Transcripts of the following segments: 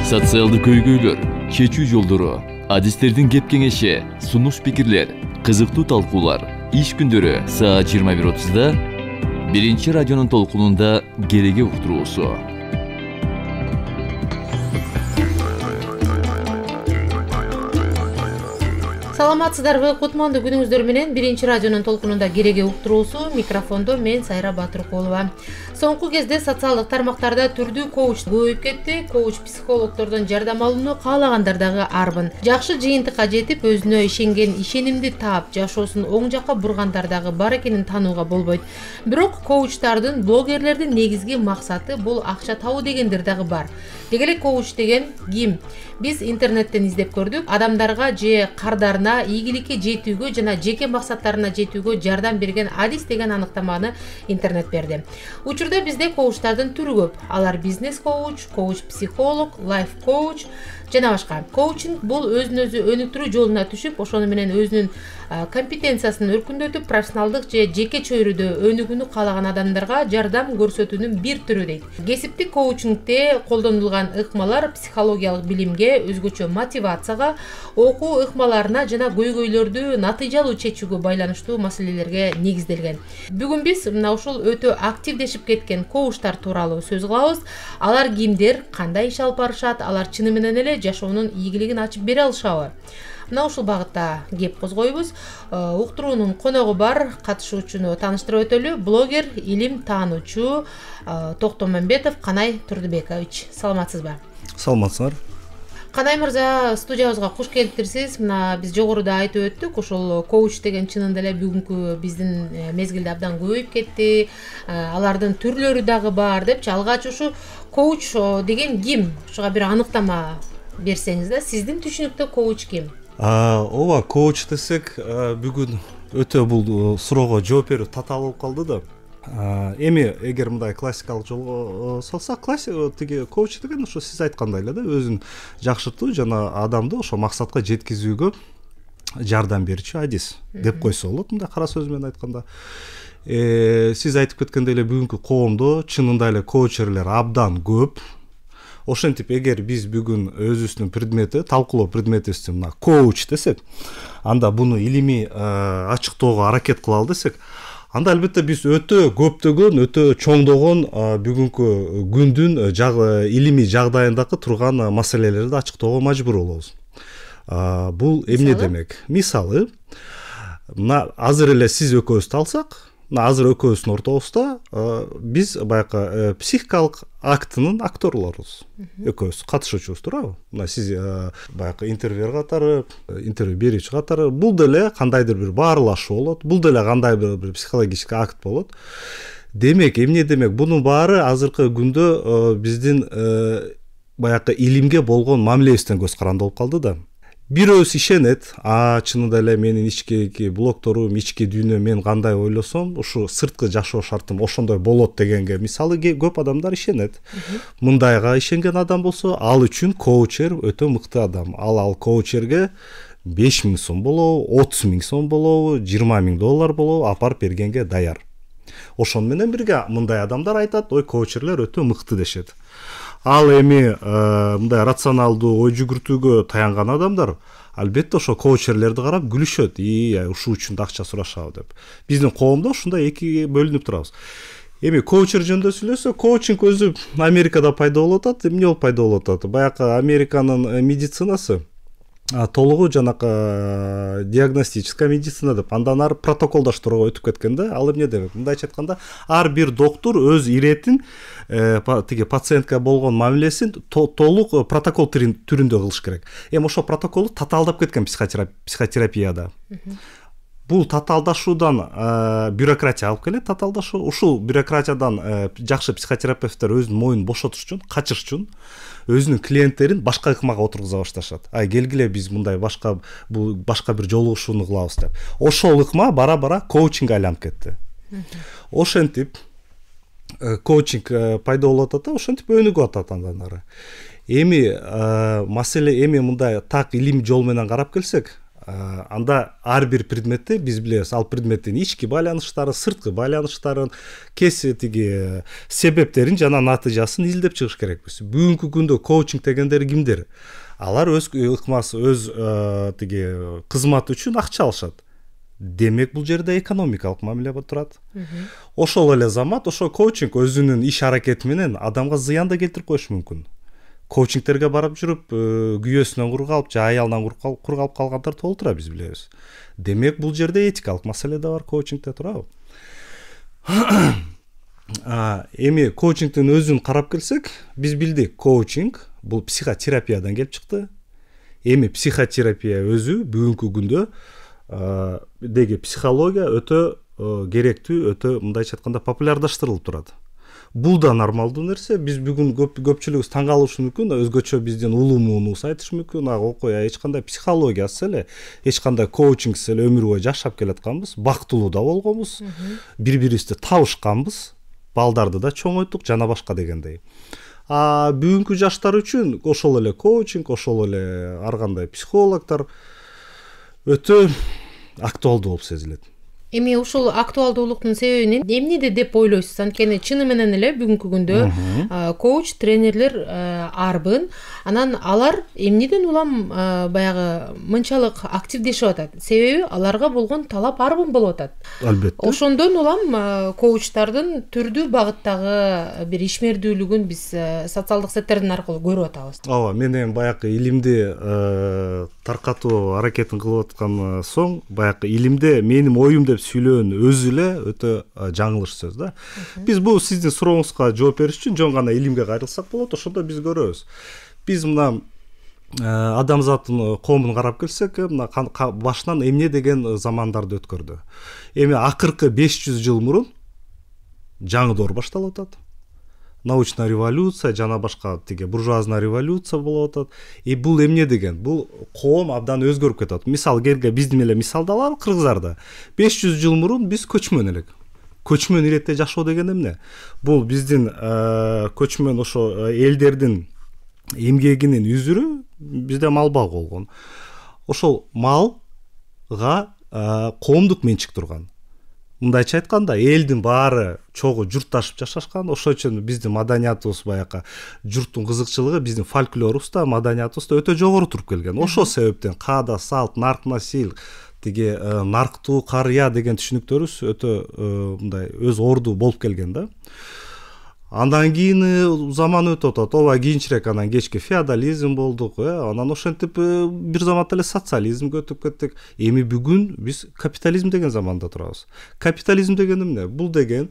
Социалдык көйгөйлөр, чечүү жолдору, адистердин кеп кеңеши, сунуш пикирлер, кызыктуу талкуулар. Иш күндөрү саат 21:30-да биринчи радионун толкунунда келеге уктуруусу. Саламатсыздарбы, кутмандуу күнүңүздөр менен биринчи радионун толкунунда кереге уктуруусу, микрофондо мен Сайра Батыркулова. Соңку кезде социалдык тармактарда түрдүү коуч көбөйүп кетти. Коуч психологдордон жардам алууну каалагандар дагы арбын. Жакшы жыйынтыкка жетип, өзүнө ишенген, ишенимди таап, жашоосун оң жакка бургандар дагы бар экенин таанууга болбойт. Бирок коучтардын, блогерлердин негизги максаты бул акча табуу дегендер дагы бар. Деги эле коуч деген ким? Биз интернеттен издеп көрдүк. Адамдарга же кардарына ийгиликке жетүүгө жана жеке максаттарына жетүүгө жардам берген адис деген аныктаманы интернет берди. Учурда бизде коучтардын түрү көп. Алар бизнес коуч, коуч-психолог, лайф коуч жана башка. Коучинг бул өзүн-өзү өнүктүрүү жолуна түшүп, ошону менен өзүнүн компетенциясын өркүндөтүп, профессионалдык же жеке чөйрөдө өнүгүүнү каалаган адамдарга жардам көрсөтүүнүн бир түрү дейт. Кесиптик коучингде колдонулган ыкмалар психологиялык билимге, өзгөчө мотивацияга, окуу ыкмаларына жана көйгөйлөрдү натыйжалуу чечүүгө байланыштуу маселелерге негизделген. Бүгүн биз мына ушул өтө активдешип кеткен коучтар тууралуу сөз кылабыз. Алар кимдер, кандай иш алып барышат, алар чыны менен эле жашоонун ийгилигин ачып бере алышабы? Мына ушул багытта кеп козгойбуз. Уктуруунун коногу бар, катышуучуну тааныштырып өтөлү. Блогер, илим таануучу Токтомамбетов Канай Турдубекович. Саламатсызбы? Саламатсыздар. Канай мырза, студиябызга куш келиптирсиз. Мына биз жогоруда айтып өттүк, ошол коуч деген чынында эле бүгүнкү биздин мезгилде абдан көбөйүп кетти. Алардын түрлөрү дагы бар депчи. Алгач ушу коуч деген ким? Ушуга бир аныктама берсеңиз да, сиздин түшүнүктө коуч ким? Ооба, коуч десек, бүгүн өтө бул суроого жооп берүү татаал болуп калды да. Эми эгер мындай классикалык жолго салсак, тиги коуч деген ошо сиз айткандай эле да, өзүн жакшыртуу жана адамды ошо максатка жеткизүүгө жардам берүүчү адис деп койсо болот, мындай кара сөз менен айтканда. Сиз айтып кеткендей эле бүгүнкү коомдо чынында эле коучерлер абдан көп. Ошентип, эгер биз бүгүн өзүбүздүн предмети, талкуулоо предметибизди мына коуч десек, анда буну илимий ачыктоого аракет кылалы десек, анда албетте биз өтө көптөгөн, өтө чоңдогон бүгүнкү күндүн илимий жагдайындагы турган маселелерди ачыктоого мажбур болобуз. Бул эмне демек? Мисалы, мына азыр эле сиз экөөбүздү алсак, азыр экөөбүздүн ортобузда биз баягы психикалык актынын акторлорубуз. Экөөбүз катышуучубуз, туурабы? Мына сиз баягы интервьюер катары, интервью берүүчү катары, бул деле кандайдыр бир баарлашуу болот, бул деле кандайдыр бир психологический акт болот. Демек, эмне демек? Бунун баары азыркы күндө биздин баягы илимге болгон мамилебизден көз каранды болуп калды да. Бирөөс ишенет, чынында эле менин ички блокторум, ички дүйнөм, мен кандай ойлосом, ушу сырткы жашоо шартым ошондой болот дегенге мисалы көп адамдар ишенет. Мындайга ишенген адам болсо, ал үчүн коучер өтө мыкты адам. Ал коучерге 5.000 сом болобу, 30.000 сом болобу, $20.000 болобу апарып бергенге даяр. Ошон менен бирге мындай адамдар айтат, ой, коучерлер өтө мыкты дешет. Ал эми мындай рационалдуу ой жүгүртүүгө таянган адамдар албетте ошо коучерлерди карап күлүшөт. Ушул үчүн да акча сурашабы деп. Биздин коомдо ушундай эки бөлүнүп турабыз. Эми коучер жөнүндө сүйлөсөк, коучинг өзү Америкада пайда болуп атат. Эмне болуп пайда болуп атат? Баягы Американын медицинасы толугу жанакы диагностическая медицина деп андан ары протоколдаштырууга өтүп кеткен да. Ал эмне демек? Мындайча айтканда, ар бир доктур өз иретин тиги пациентке болгон мамилесин толук протокол түрүндө кылыш керек. Эми ошо протоколду татаалдап кеткен психотерапияда. Бул татаалдашуудан бюрократия алып келет, татаалдашуу. Ушул бюрократиядан жакшы психотерапевттер өзүнүн моюнун бошотуш үчүн, качыш үчүн өзүнүн клиенттерин башка ыкмага отургуза башташат. Келгиле биз мындай башка бир жолугушууну кылабыз деп. Ошол ыкма бара-бара коучингге айланып кетти. Ошентип коучинг пайда болуп атат, ошентип өнүгүп атат андан ары. Эми маселе мындай так илим жол менен карап келсек, анда ар бир предметте биз билебиз ал предметтин ички байланыштарын, сырткы байланыштарын, тиги себептерин жана натыйжасын изилдеп чыгыш керекпиз. Бүгүнкү күндө коучинг дегендер кимдер? Алар өз ыкмасы, өз тиги кызматы үчүн акча алышат. Демек бул жерде экономикалык мамиле турат. Ошол эле замат ошо коучинг өзүнүн иш аракети менен адамга зыян да келтирип коюшу мүмкүн. Коучингтерге барып жүрүп, күйөөсүнөн кургалып, же аялынан кургалып калгандар толтура, биз билебиз. Демек бул жерде этикалык маселе да бар коучингте, туурабы? Эми коучингдин өзүн карап келсек, биз билдик, коучинг бул психотерапиядан келип чыкты. Эми психотерапия өзү бүгүнкү күндө деги психология өтө керектүү, өтө мындайча айтканда популярдаштырылып турат. Бул да нормалдуу нерсе. Биз бүгүн көпчүлүгүбүз таң калышы мүмкүн, өзгөчө бизден улуу-муунубуз айтышы мүмкүн. Окуя эч кандай психологиясыз эле, эч кандай коучингсиз эле өмүр бою жашап келатканбыз, бактылуу да болгонбуз, бири-бирибизди табышканбыз, балдарды да чоңойттук жана башка дегендей. Бүгүнкү жаштар үчүн ошол эле коучинг, ошол эле ар кандай психологдор өтө актуалдуу болуп сезилет. Эми ушул актуалдуулуктун себебин эмнеде деп ойлойсуз? Анткени чыны менен эле бүгүнкү күндө коуч, тренерлер арбын. Анан алар эмнеден улам баягы мынчалык активдешип атат? Себеби аларга болгон талап арбын болуп атат. Албетте. Ошондон улам коучтардын түрдүү багыттагы бир ишмердүүлүгүн биз социалдык сеттердин аркылуу көрүп атабыз. Ооба, мен эми баягы илимди таркатуу аракетин кылып аткан соң, баягы илимде менин оюм деп сүйлөөнү өзү эле өтө жаңылыш сөз да. Биз бул сиздин сурооңузга жооп бериш үчүн жөн гана илимге кайрылсак болот. Ошондо биз көрөбүз. Биз мына адамзаттын коомун карап келсек, мына башынан эмне деген замандарды өткөрдү. Эми акыркы 500 жыл мурун жаңы доор башталып атат. Научная революция жана башка тиги буржуазная революция болуп атат. Бул эмне деген? Бул коом абдан өзгөрүп кетет. Мисалы келге биздин эле мисалды алалы, кыргыздарда 500 жыл мурун биз көчмөн элек. Көчмөн иретте жашоо деген эмне? Бул биздин көчмөн ошо элдердин эмгегинин үзүрү бизде мал багуу болгон. Ошол малга коомдук менчик турган. Мындайча айтканда, элдин баары чогуу журтташып жашашкан. Ошол үчүн биздин маданиятыбыз баягы журттун кызыкчылыгы, биздин фольклорубузда, маданиятыбызда өтө жогору туруп келген. Ошол себептен каада, салт, нарк, насил, тиги нарктуу, карыя деген түшүнүктөрүбүз өтө мындай өз орду болуп келген да. Андан кийин заман өтүп атат. Ооба, кийинчерээк анан кечки феодализм болдук, анан ошентип бир заматта эле социализмге өтүп кеттик. Эми бүгүн биз капитализм деген заманда турабыз. Капитализм деген эмне? Бул деген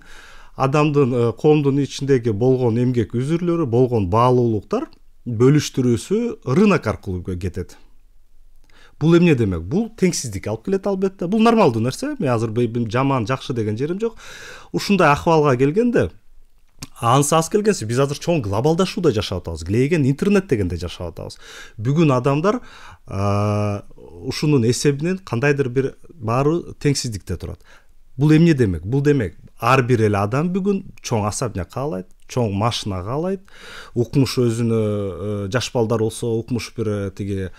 адамдын, коомдун ичиндеги болгон эмгек үзүрлөрү, болгон баалуулуктар бөлүштүрүүсү рынок аркылуу кетет. Бул эмне демек? Бул теңсиздик алып келет албетте. Бул нормалдуу нерсе. Мен азыр жаман, жакшы деген жерим жок. Ушундай акыбалга келгенде ансыз келгенси биз азыр чоң глобалдашууда жашап атабыз. Глейген интернет дегенде жашап атабыз. Бүгүн адамдар ушунун эсебинен кандайдыр бир баары теңсиздикте турат. Бул эмне демек? Бул демек ар бир эле адам бүгүн чоң особняк каалайт, чоң машина каалайт. Укмуш өзүнө жаш балдар болсо, укмуш бир тиги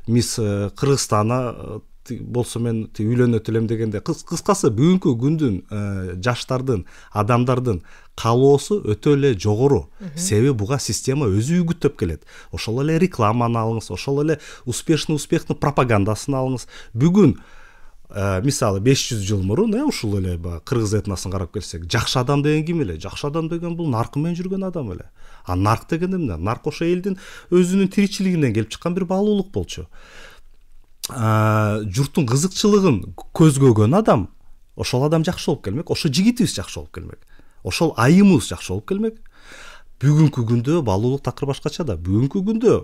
мисс Кыргызстана болсо мен үйлөнөт элем дегенде, кыскасы бүгүнкү күндүн жаштардын, адамдардын каалоосу өтө эле жогору. Себеби буга система өзү үгүттөп келет. Ошол эле рекламаны алыңыз, ошол эле успехтин пропагандасын алыңыз. Бүгүн мисалы 500 жыл мурун ушул эле кыргыз этносын карап келсек, жакшы адам деген ким эле? Жакшы адам деген бул наркы менен жүргөн адам эле. Нарк деген эмне? Нарк ошо элдин өзүнүн тиричилигинен келип чыккан бир баалуулук болчу. Журттун кызыкчылыгын көзгөгөн адам, ошол адам жакшы болуп келмек, ошол жигитибиз жакшы болуп келмек, ошол айымыбыз жакшы болуп келмек. Бүгүнкү күндө баалуулук такыр башкача да. Бүгүнкү күндө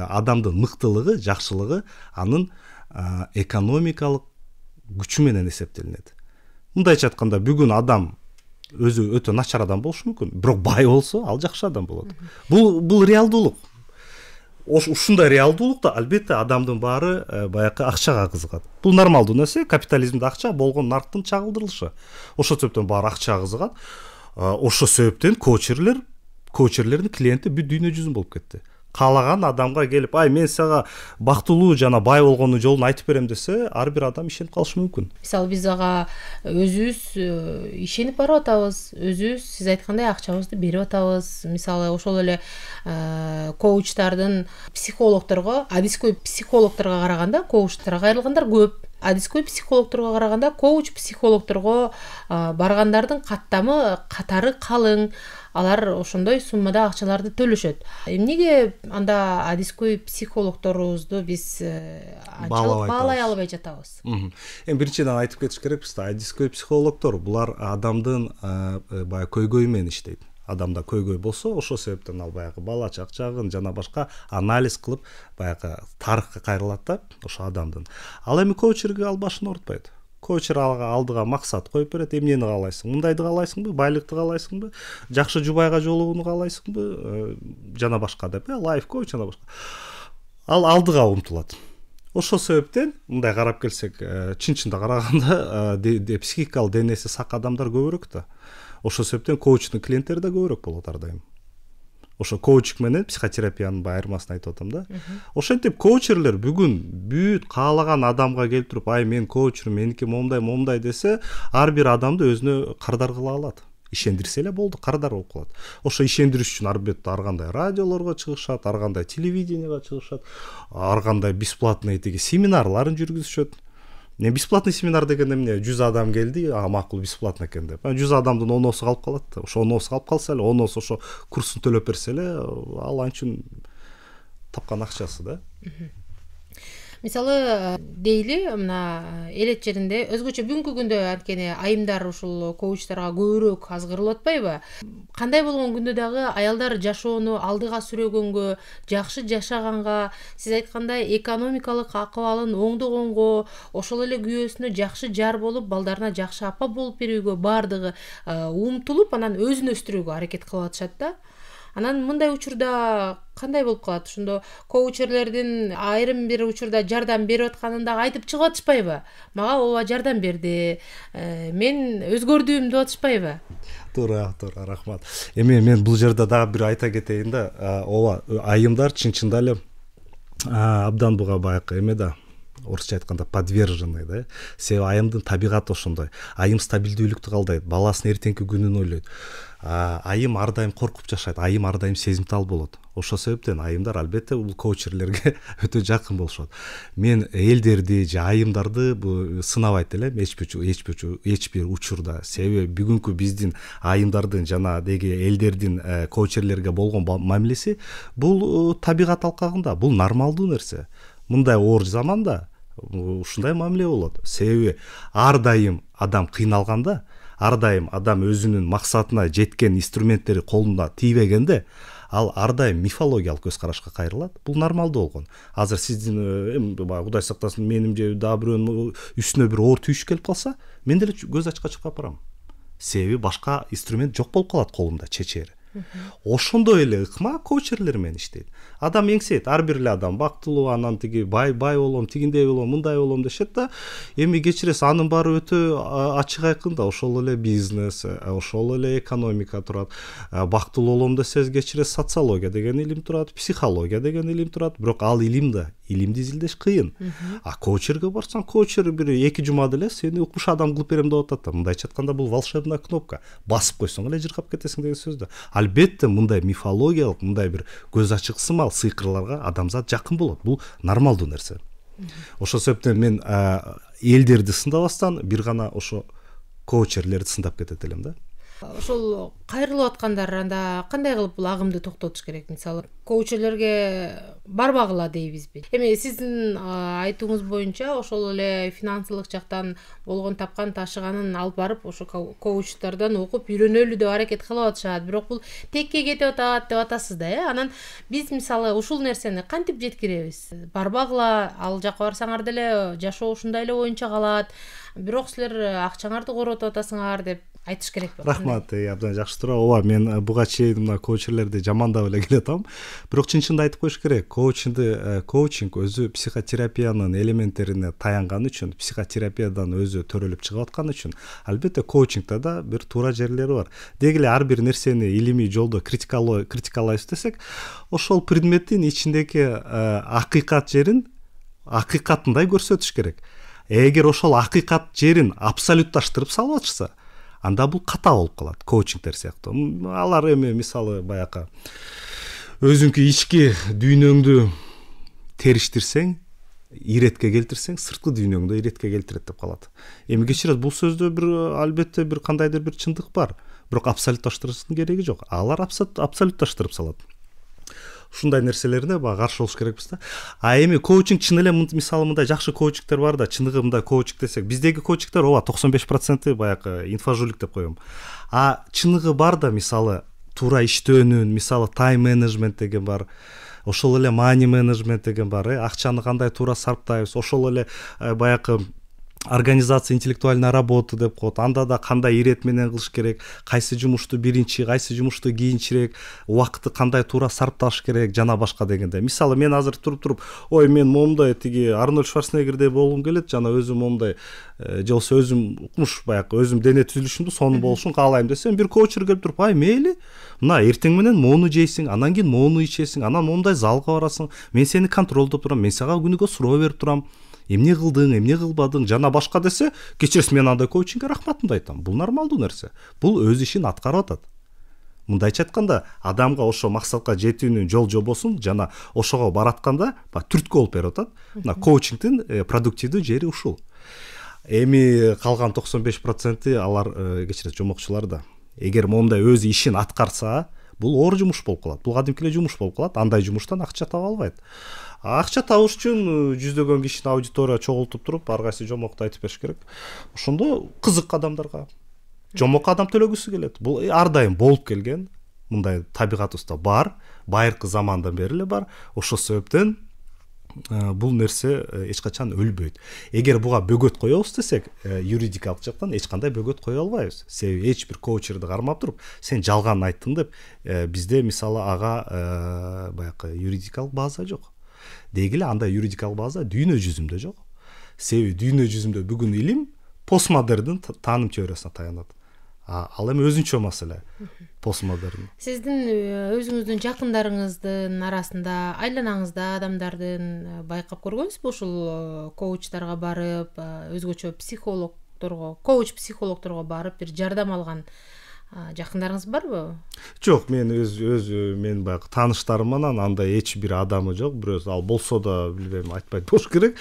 адамдын мыктылыгы, жакшылыгы анын экономикалык күчү менен эсептелинет. Мындайча айтканда, бүгүн адам өзү өтө начар адам болушу мүмкүн, бирок бай болсо, ал жакшы адам болот. Бул реалдуулук. Ушундай реалдуулукта албетте адамдын баары баягы акчага кызыгат. Бул нормалдуу нерсе. Капитализмде акча болгон нарктын чагылдырылышы. Ошол себептен баары акчага кызыгат. Ошол себептен коучерлердин клиенти бүт дүйнө жүзүн болуп кетти. каалаган адамга келип ай мен сага бактылуу жана бай болгонун жолун айтып берем десе ар бир адам ишенип калышы мүмкүн. Мисалы биз ага өзүбүз ишенип барып атабыз, өзүбүз сиз айткандай акчабызды берип атабыз. Мисалы ошол эле коучтардын психологдорго, адискөй психологдорго караганда коучтарга кайрылгандар көп. Адискөй психологдорго караганда коуч психологдорго баргандардын катары калың. Алар ошондой суммада акчаларды төлөшөт. Эмнеге анда адискөй психологдорубузду биз баалай албай жатабыз? Биринчиден айтып кетиш керекпиз да, адискөй психологдор булар адамдын баягы көйгөйү менен иштейт. Адамда көйгөй болсо, ошол себептен ал баягы бала чакчагын жана башка анализ кылып, баягы тарыхка кайрылат да, ошо адамдын. Ал эми коучерге ал башын оорутпайт. Коучер алдыга максат коюп берет, эмнени каалайсың? Мындайды каалайсыңбы, байлыкты каалайсыңбы, жакшы жубайга жолугууну каалайсыңбы, жана башка деп, лайф коуч жана башка. Ал алдыга умтулат. Ошол себептен мындай карап келсек, чын-чында караганда психикалык денеси сак адамдар көбүрөөк да. Ошол себептен коучтун клиенттери да көбүрөөк болот ар дайым. Ошо коучинг менен психотерапиянын айырмасын айтып атам да. Ошентип коучерлер бүгүн бүт каалаган адамга келип туруп, ай мен коучермун, меники момундай десе, ар бир адамды өзүнө кардар кыла алат. Ишендирсе эле болду, кардар болуп калат. Ошо ишендириш үчүн ар кандай радиолорго чыгышат, ар кандай телевиденияга чыгышат, ар кандай бесплатный семинарларын жүргүзүшөт. Бесплатный семинар деген эмне? 100 адам келди, макул бесплатно экен деп. 100 адамдын 10осу калып калат. Ошо 10осу калып калса эле, 10осу ошо курстун төлөп берсе эле, ал анчын тапкан акчасы да. Мисалы дейли мына элет жеринде өзгөчө бүгүнкү күндө анткени айымдар ушул коучтарга көбүрөөк азгырылып атпайбы? Кандай болгон күндө дагы аялдар жашоону алдыга сүрөгөнгө, жакшы жашаганга, сиз айткандай экономикалык акыбалын оңдогонго, ошол эле күйөөсүнө жакшы жар болуп, балдарына жакшы апа болуп берүүгө бардыгы умтулуп, анан өзүн өстүрүүгө аракет кылып атышат да. Анан мындай учурда кандай болуп калат? Ошондо коучерлердин айрым бир учурда жардам берип атканын да айтып чыгып атышпайбы? Мага ооба жардам берди, мен өзгөрдүм деп атышпайбы? Туура, рахмат. Эми мен бул жерде дагы бир айта кетейин да, ооба, айымдар чын-чында эле абдан буга баягы эме да, орусча айтканда подверженный да. Себеби айымдын табигаты ошондой. Айым стабилдүүлүктү каалдайт, баласынын эртеңки күнүн ойлойт. Айым ар дайым коркуп жашайт, айым ар дайым сезимтал болот. Ошол себептен айымдар албетте бул коучерлерге өтө жакын болушат. Мен элдерди же айымдарды бул сынабайт элем эч бир учурда. Себеби бүгүнкү биздин айымдардын жана деги элдердин коучерлерге болгон мамилеси бул табигат алкагында, бул нормалдуу нерсе. Мындай оор заманда ушундай мамиле болот. Себеби ар дайым адам кыйналганда, ар дайым адам өзүнүн максатына жеткен инструменттери колуна тийбегенде, ал ар дайым мифологиялык көз карашка кайрылат. Бул нормалдуу болгон. Азыр сиздин Кудай сактасын, менин же дагы бирөөнүн үстүнө бир оор түйүш келип калса, мен деле көз ачка чыгып барам. Себеби башка инструмент жок болуп калат колумда, чечери. Ошондой эле ыкма коучерлер менен иштейт. Адам эңсейт, ар бир эле адам бактылуу, анан тиги бай болом, тигиндей болом, мындай болом дешет да. Эми кечиресиз, анын баары өтө ачык айкын да. Ошол эле бизнес, ошол эле экономика турат. Бактылуу болом десеңиз, кечиресиз, социология деген илим турат, психология деген илим турат. Бирок ал илимди изилдеш кыйын. Коучерге барсаң, коучер бир 2 жумада эле сени укмуш адам кылып берем деп атат да. Мындайча айтканда бул волшебная кнопка. Басып койсоң эле жыркап кетесиң деген сөз да. Албетте мындай мифологиялык, мындай бир көз ачык сымал сыйкырларга адамзат жакын болот. Бул нормалдуу нерсе. Ошол себептен мен элдерди сындабастан бир гана ошо коучерлерди сындап кетет элем да. Ошол кайрылып аткандар анда кандай кылып бул агымды токтотуш керек? Мисалы, коучерлерге барбагыла дейбизби? Эми сиздин айтууңуз боюнча ошол эле финансылык жактан болгон тапкан ташыганын алып барып ошо коучтардан окуп үйрөнөлү деп аракет кылып атышат. Бирок бул текке кетип атат деп атасыз да, Анан биз мисалы ушул нерсени кантип жеткиребиз? Барбагыла, ал жака барсаңар деле жашоо ушундай эле боюнча калат. бирок силер акчаңарды коротуп атасыңар деп айтыш керекпи? Рахмат, абдан жакшы суроо. Ооба, мен буга чейин мына коучерлерди жамандап эле келатам. Бирок чын-чынды айтып коюш керек. Коучинг өзү психотерапиянын элементтерине таянган үчүн, психотерапиядан өзү төрөлүп чыгып аткан үчүн, албетте коучингда да бир туура жерлери бар. Деги эле ар бир нерсени илимий жолдо критикалайбыз десек, ошол предметтин ичиндеги акыйкат жерин акыйкатындай көрсөтүш керек. Эгер ошол акыйкат жерин абсолютташтырып салып атышса, анда бул ката болуп калат, коучингдер сыяктуу. Алар эми мисалы баягы өзүңкү ички дүйнөңдү териштирсең, иретке келтирсең, сырткы дүйнөңдү иретке келтирет деп калат. Эми кечирет, бул сөздө бир албетте бир кандайдыр бир чындык бар, бирок абсолютташтырыштын кереги жок. Алар абсолютташтырып салат. Ушундай нерселерине каршы болуш керекпиз да. Эми коучинг чын эле мисалы мындай жакшы коучингдер бар да, чыныгы мындай коучинг десек, биздеги коучингдер ооба 95% баягы инфожулик деп коем. Чыныгы бар да, мисалы туура иштөөнүн, мисалы тайм менеджмент деген бар. Ошол эле money менеджмент деген бар, акчаны кандай туура сарптайбыз. Ошол эле баягы организация интеллектуальная работа деп коет. Анда да кандай ирет менен кылыш керек, кайсы жумушту биринчи, кайсы жумушту кийинчирээк, убакытты кандай туура сарпташ керек, жана башка дегенде. Мисалы мен азыр туруп, ой, мен момундай тиги Арнольд Шварценеггердей болгум келет, жана өзүм момундай же болсо өзүм укмуш баягы өзүм дене түзүлүшүмдү сонун болушун каалайм десем, бир коучер келип туруп, мейли, мына эртең менен моуну жейсиң, анан кийин моуну ичесиң, анан момундай залга барасың, мен сени контролдоп турам, мен сага күнүгө суроо берип турам. Эмне кылдың, эмне кылбадың, жана башка десе, кечиресиз, мен андай коучингге рахматымды айтам. Бул нормалдуу нерсе. Бул өз ишин аткарып атат. Мындайча айтканда, адамга ошо максатка жетүүнүн жол жобосун жана ошого баратканда түрткү болуп берип атат. Мына коучингдин продуктивдүү жери ушул. Эми калган 95% алар кечиресиз жомокчулар да. Эгер момундай өз ишин аткарса, бул оор жумуш болуп калат. Бул кадимки эле жумуш болуп калат. Андай жумуштан акча таба албайт. Акча табыш үчүн жүздөгөн кишини аудитория чогултуп туруп, ар кайсы жомокту айтып бериш керек. Ошондо кызык адамдарга жомок адам төлөгүсү келет. Бул ар дайым болуп келген, мындай табигатыбызда бар, байыркы замандан бери эле бар. Ошол себептен бул нерсе эч качан өлбөйт. Эгер буга бөгөт коебуз десек, юридикалык жактан эч кандай бөгөт кое албайбыз. Себеби эч бир коучерди кармап туруп, сен жалган айттың деп, бизде мисалы ага баягы юридикалык база жок. Деги эле андай юридикалык база дүйнө жүзүндө жок. Себеби дүйнө жүзүндө бүгүн илим постмодерндин тааным теориясына таянат. Ал эми өзүнчө маселе. Постмодерн. Сиздин өзүңүздүн жакындарыңыздын арасында, айланаңызда адамдардын байкап көргөнсүзбү ушул коучтарга барып, өзгөчө психологторго, коуч психологторго барып бир жардам алган жакындарыңыз барбы? Жок, мен мен баягы тааныштарымдан андай эч бир адамы жок. Бирөөсү ал болсо да билбейм, айтпайт болуш керек.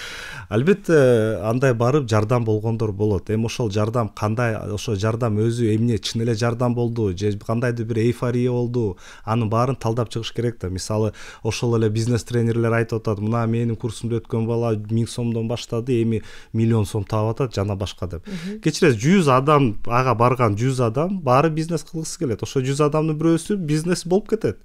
Албетте андай барып жардам болгондор болот. Эми ошол жардам кандай, ошол жардам өзү эмне чын эле жардам болду же кандайдыр бир эйфория болду, анын баарын талдап чыгыш керек да. Мисалы ошол эле бизнес тренерлер айтып атат, мына менин курсумду өткөн бала 1000 сомдон баштады, эми 1 000 000 сом таап атат, жана башка деп. Кечиресиз, 100 адам, ага барган 100 адам баары бизнес кылгысы келет. Ошо 100 адамдын бирөөсү бизнес болуп кетет.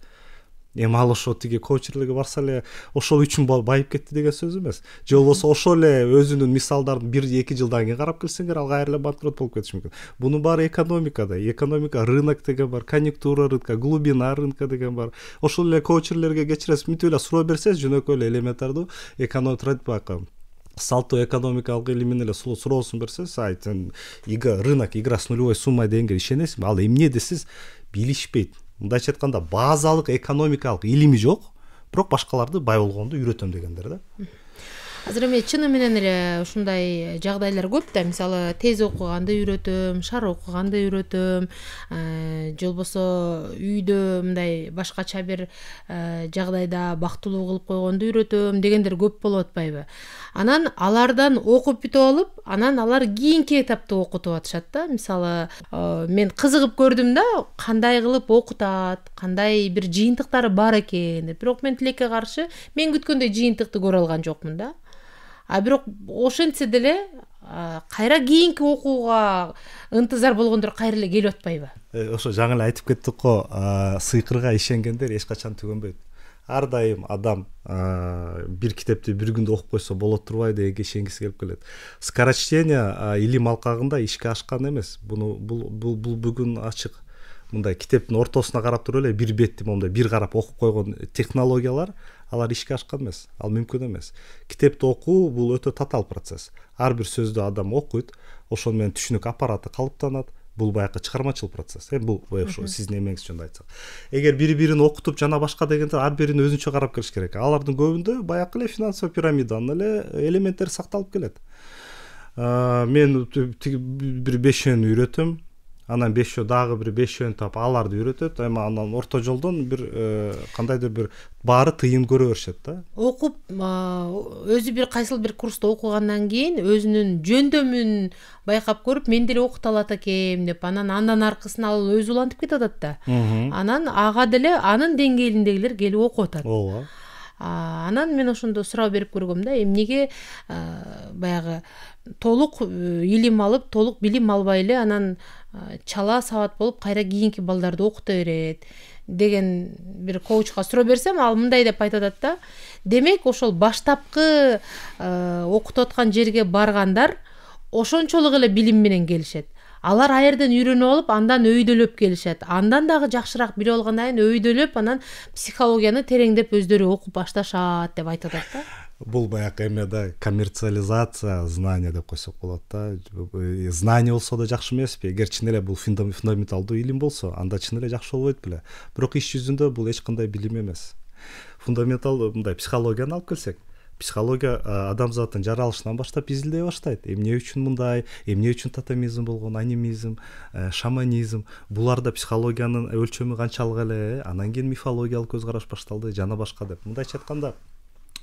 Эми ал ошо тиги коучерлерге барса эле ошол үчүн байып кетти деген сөз эмес. Же болбосо ошол эле өзүнүн мисалдарын 1-2 жылдан кийин карап келсеңер, ал кайра эле банкрот болуп кетиши мүмкүн. Бунун баары экономикада, рынок деген бар, конъюнктура рынка, глубина рынка деген бар. Ошол эле коучерлерге кечиресиз, мынтип эле суроо берсеңиз, жөнөкөй эле элементардуу экономика, салттуу экономикалык илимин эле суроосун берсеңиз, айтын рынок, игра с нулевой суммой дегенге ишенесизби? Ал эмне десиз билишпейт. Мындайча айтканда, базалык экономикалык илими жок, бирок башкаларды бай болгонду үйрөтөм дегендер да. Азыр эми чыны менен эле ушундай жагдайлар көп да. Мисалы, тез окуганды үйрөтөм, шар окуганды үйрөтөм, же болбосо үйдө мындай башкача бир жагдайда бактылуу кылып койгонду үйрөтөм дегендер көп болуп атпайбы? Анан алардан окуп бүтүп алып, анан алар кийинки этапты окутуп атышат да. Мисалы, мен кызыгып көрдүм да, кандай кылып окутат, кандай бир жыйынтыктары бар экен деп. Бирок мен тилекке каршы, мен күткөндөй жыйынтыкты көрө алган жокмун да. Бирок ошентсе деле кайра кийинки окууга ынтызар болгондор кайра эле келип атпайбы? Ошо жаңы эле айтып кеттик го, сыйкырга ишенгендер эч качан түгөнбөйт. ар дайым адам бир китепти бир күндө окуп койсо болот турбайбы дегенге ишенгиси келип келет. Скорочтение илим алкагында ишке ашкан эмес. Бул бүгүн ачык. Мындай китептин ортосуна карап туруп эле бир бетти мондай бир карап окуп койгон технологиялар алар ишке ашкан эмес. Ал мүмкүн эмес. Китепти окуу бул өтө татаал процесс. Ар бир сөздү адам окуйт, ошону менен түшүнүк аппараты калыптанат. Бул баягы чыгармачыл процесс. Бул ошо сиздин эмеңиз жөнүндө айтсак. Эгер бири-бирин окутуп жана башка дегенде ар бирин өзүнчө карап келиш керек. Алардын көбүндө баягы эле финансовый пирамиданын эле элементтери сакталып келет. Мен бир 5 жөн үйрөтөм. Анан 5 жөн дагы бир 5 жөн тап аларды үйрөтөт. Эми анан орто жолдон бир кандайдыр бир баары тыйын көрө беришет да. Окуп өзү бир кайсыл бир курста окугандан кийин өзүнүн жөндөмүн байкап көрүп мен деле окута алат экем деп андан аркысына ал өзү улантып кетип атат да. Анан ага деле анын деңгээлиндегилер келип окуп атат. Ооба. Анан мен ошондо суроо берип көргөм да, эмнеге баягы толук илим алып, толук билим албай эле анан чала сабат болуп кайра кийинки балдарды окута берет деген бир коучка суроо берсем, ал мындай деп айтып атат да. Демек, ошол баштапкы окутуп аткан жерге баргандар ошончолук эле билим менен келишет. Алар аерден үйрөнүп алып, андан өйдөлөп келишет. Андан дагы жакшыраак билип алгандан кийин өйдөлөп, анан психологияны тереңдеп өздөрү окуп башташат деп айтып атат да. Бул баягы эме да, коммерциализация знания деп койсок болот да. Знание болсо да жакшы эмеспи? Эгер чын эле бул фундаменталдуу илим болсо, анда чын эле жакшы болбойт беле. Бирок иш жүзүндө бул эч кандай билим эмес. Фундаменталдуу мындай психологияны алып келсек, психология адамзаттын жаралышынан баштап изилдей баштайт. Эмне үчүн мындай, эмне үчүн тотемизм болгон, анимизм, шаманизм, буларда психологиянын өлчөмү канчалык эле, анан кийин мифологиялык көз караш башталды, жана башка деп. Мындайча айтканда,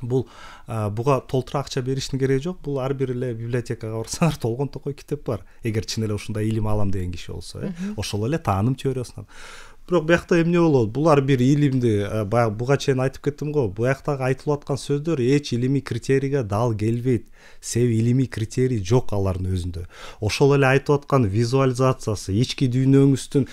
бул буга толтура акча бериштин кереги жок. Бул ар бир эле библиотекага барсаңар толгон токой китеп бар. Эгер чын эле ушундай илим алам деген киши болсо, ошол эле тааным теориясынан. Бирок биякта эмне болот? Булар бир илимди буга чейин айтып кеттим го. Буяктагы айтылып аткан сөздөр эч илимий критерийге дал келбейт. Себеби илимий критерий жок алардын өзүндө. Ошол эле айтып аткан визуализациясы, ички дүйнөңүздүн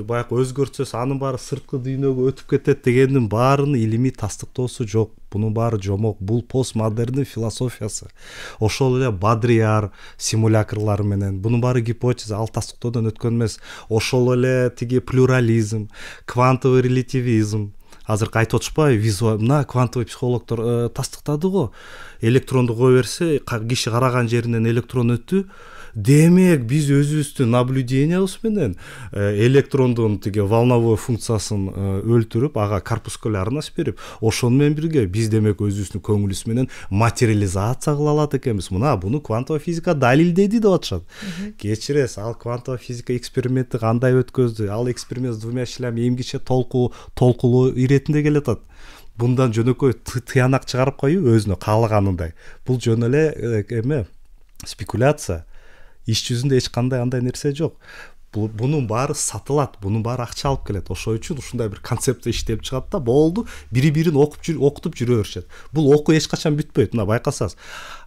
баягы өзгөртсөс, анын баары сырткы дүйнөгө өтүп кетет дегендин баарынын илимий тастыктоосу жок. Бунун баары жомок. Бул постмодерндин философиясы. Ошол эле Бодрияр симулякрлары менен бунун баары гипотеза, ал тастыктоодон өткөн эмес. Ошол эле тиги плюрализм, квантовый релятивизм. Азыр айтып атышпайбы, визуална квантовый психологдор тастыктады го. Электронду кое берсе, киши караган жеринен электрон өттү. Демек, биз өзүбүздүн наблюдениябыз менен электрондун тиги волновой функциясын өлтүрүп, ага корпускулярность берип, ошону менен бирге биз демек өзүбүздүн көңүлүбүз менен материализация кыла алат экенбиз. Мына буну квантовый физика далилдеди деп атышат. Кечиресиз, ал квантовый физика экспериментти кандай өткөздү? Ал эксперимент с двумя щелями эмгиче толкулуу иретинде келатат. Bundan жөнөкөй тыянак чыгарып коюп өзүнө каалаганындай. Бул жөн эле эме спекуляция. Иш жүзүндө эч кандай андай нерсе жок. Бунун баары сатылат, бунун баары акча алып келет. Ошол үчүн ушундай бир концепция иштеп чыгат да, болду, бири-бирин окутуп жүрө беришет. Бул окуу эч качан бүтпөйт. Мына байкасаңыз,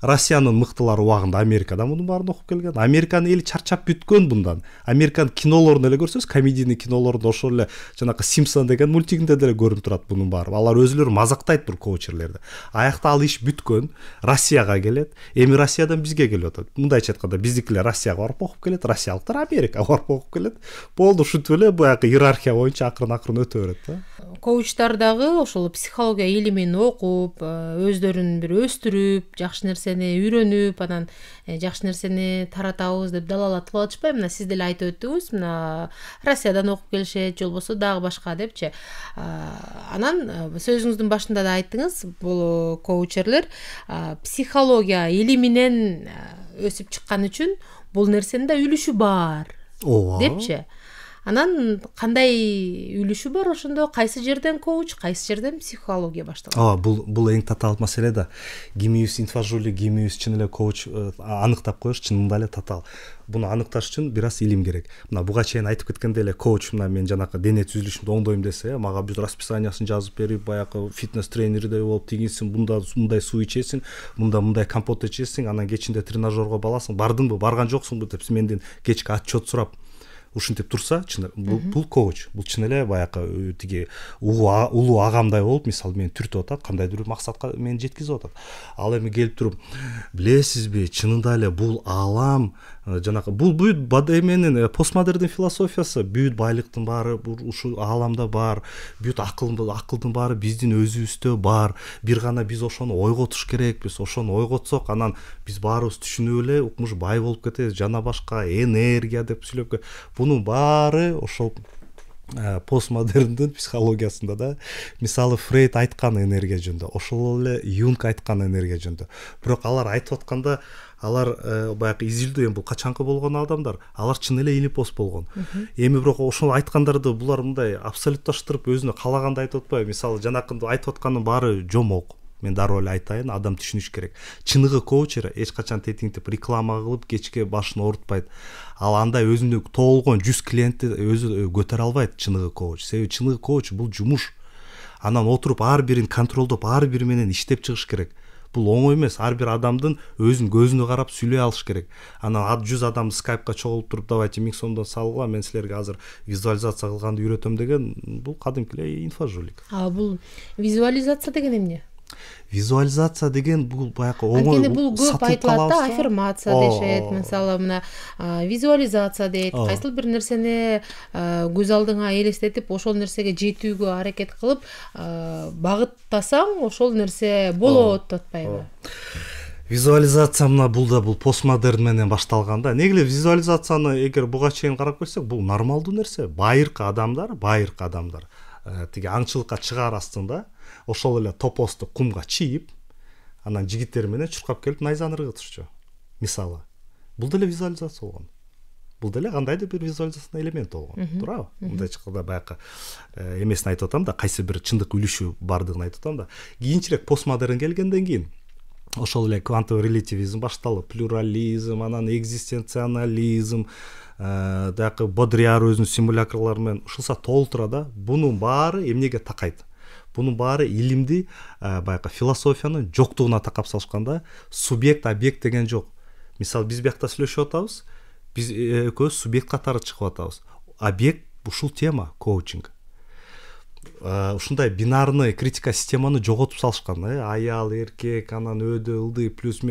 Россиянын мыктылары убагында Америкадан мунун баарын окуп келген. Американын эли чарчап бүткөн bundan. Американын кинолорун эле көрсөз, комедийный кинолорунда ошол эле жанакы Симпсон деген мультигинде деле көрүнүп турат бунун баары. Алар өзүлөрү мазактайт бул коучерлерди. Аякта ал иш бүткөн, Россияга келет. Эми Россиядан бизге келип атат. Мындайча айтканда, биздикилер Россияга барып окуп келет, россиялыктар Америкага барып окуп келет. Болду, ушинтип эле баягы иерархия боюнча акырын өтө берет да. Коучтар дагы ошол психология илимин окуп, өздөрүн бир өстүрүп, жакшы нерсени үйрөнүп, анан жакшы нерсени таратабыз деп далалатып атышпайбы? Мына сиз деле айтып өттүңүз, мына Россиядан окуп келишет, же болбосо дагы башка депчи. Анан сөзүңүздүн башында да айттыңыз, бул коучерлер психология илиминен өсүп чыккан үчүн бул нерсенин да үлүшү бар. Депчи. Анан кандай үлүшү бар ошондо? Кайсы жерден коуч, кайсы жерден психология башталат? Бул эң татаал маселе да. Кимибиз инфажули, кимибиз чын эле коуч аныктап коюш чынында эле татаал. Буну аныкташ үчүн бир аз илим керек. Мына буга чейин айтып кеткендей эле коуч, мына мен жанакы дене түзүлүшүндө оңдойм десе, мага бүт расписаниясын жазып берип, баягы фитнес тренердей болуп, тигинсиң, мындай суу ичесиң, мындай компот ичесиң, анан кечинде тренажерго баласың, бардыңбы, барган жоксуңбу деп менден кечки отчет сурап, ушинтип турса бул коуч, бул чын эле баягы тиги улуу агамдай болуп мисалы мени түртүп атат, кандайдыр бир максатка мени жеткизип атат. Ал эми келип туруп, билесизби, чынында эле бул алам жанагы бул бүт эменин постмодерндин философиясы, бүт байлыктын баары ушул ааламда бар, бүт акылдын баары биздин өзүбүздө бар. Бир гана биз ошону ойготуш керекпиз. Ошону ойготсок, анан биз баарыбыз түшүнүп эле укмуш бай болуп кетебиз. Жана башка энергия деп сүйлөп, бунун баары ошол постмодерндин психологиясында да. Мисалы Фрейд айткан энергия жөнүндө, ошол эле Юнг айткан энергия жөнүндө. Бирок алар айтып атканда, алар баягы изилдөө, эми бул качанкы болгон адамдар, алар чын эле илипос болгон. Эми бирок ошол айткандарды булар мындай абсолютташтырып өзүнө калагандай айтып атпайбы. Мисалы жанакында айтып атканын баары жомок. Мен дароо эле айтайын, адам түшүнүш керек. Чыныгы коучер эч качан тетиңтип реклама кылып кечке башын оорутпайт. Ал андай өзүнүн тоолгон 100 клиентти өзү көтөрө албайт чыныгы коуч. Себеби чыныгы коуч бул жумуш. Анан отуруп ар бирин контролдоп, ар бири менен иштеп чыгыш керек. Бул оңой эмес. Ар бир адамдын өзүнүн көзүнө карап сүйлөй алыш керек. Анан 100 адамды скайпка чогулуп туруп, давайте 1000 сомдон салгыла, мен силерге азыр визуализация кылганды үйрөтөм деген, бул кадимки эле инфожулик. Бул визуализация деген эмне? Визуализация деген бул баягы оңой. Анткени бул көп айтылат да, аффирмация дешет, мисалы мына визуализация дейт. Кайсыл бир нерсени көз алдыңа элестетип, ошол нерсеге жетүүгө аракет кылып, багыттасаң, ошол нерсе болот деп атпайбы? Визуализация мына бул постмодерн менен башталган да. Негиле визуализацияны эгер буга чейин карап көрсөк, бул нормалдуу нерсе. Байыркы адамдар, тиги аңчылыкка чыгаар астында ошол эле топосту кумга чийип, анан жигиттер менен чуркап келип найзаны ыргытышчу. Мисалы, бул деле визуализация болгон. Бул деле кандайдыр бир визуализациянын элементи болгон. Туурабы? Мындай чыкканда баягы эмесин айтып атам да, кайсы бир чындык үлүшү бардыгын айтып атам да. Кийинчерээк постмодерн келгенден кийин ошол эле квантовый релятивизм башталып, плюрализм, анан экзистенциализм, дагы Бодрияр өзүнүн симулякрлары менен ушулса толтура да. Бунун баары эмнеге такайт? Бунун баары илимди, баягы философиянын жоктугуна такап салышканда, субъект, объект деген жок. Мисалы, биз биякта сүйлөшүп атабыз, биз экөөбүз субъект катары чыгып атабыз. Объект ушул тема, коучинг. Ушундай бинарный критика системаны жоготуп салышкан. Аял, эркек, анан өдө, ылдый, плюс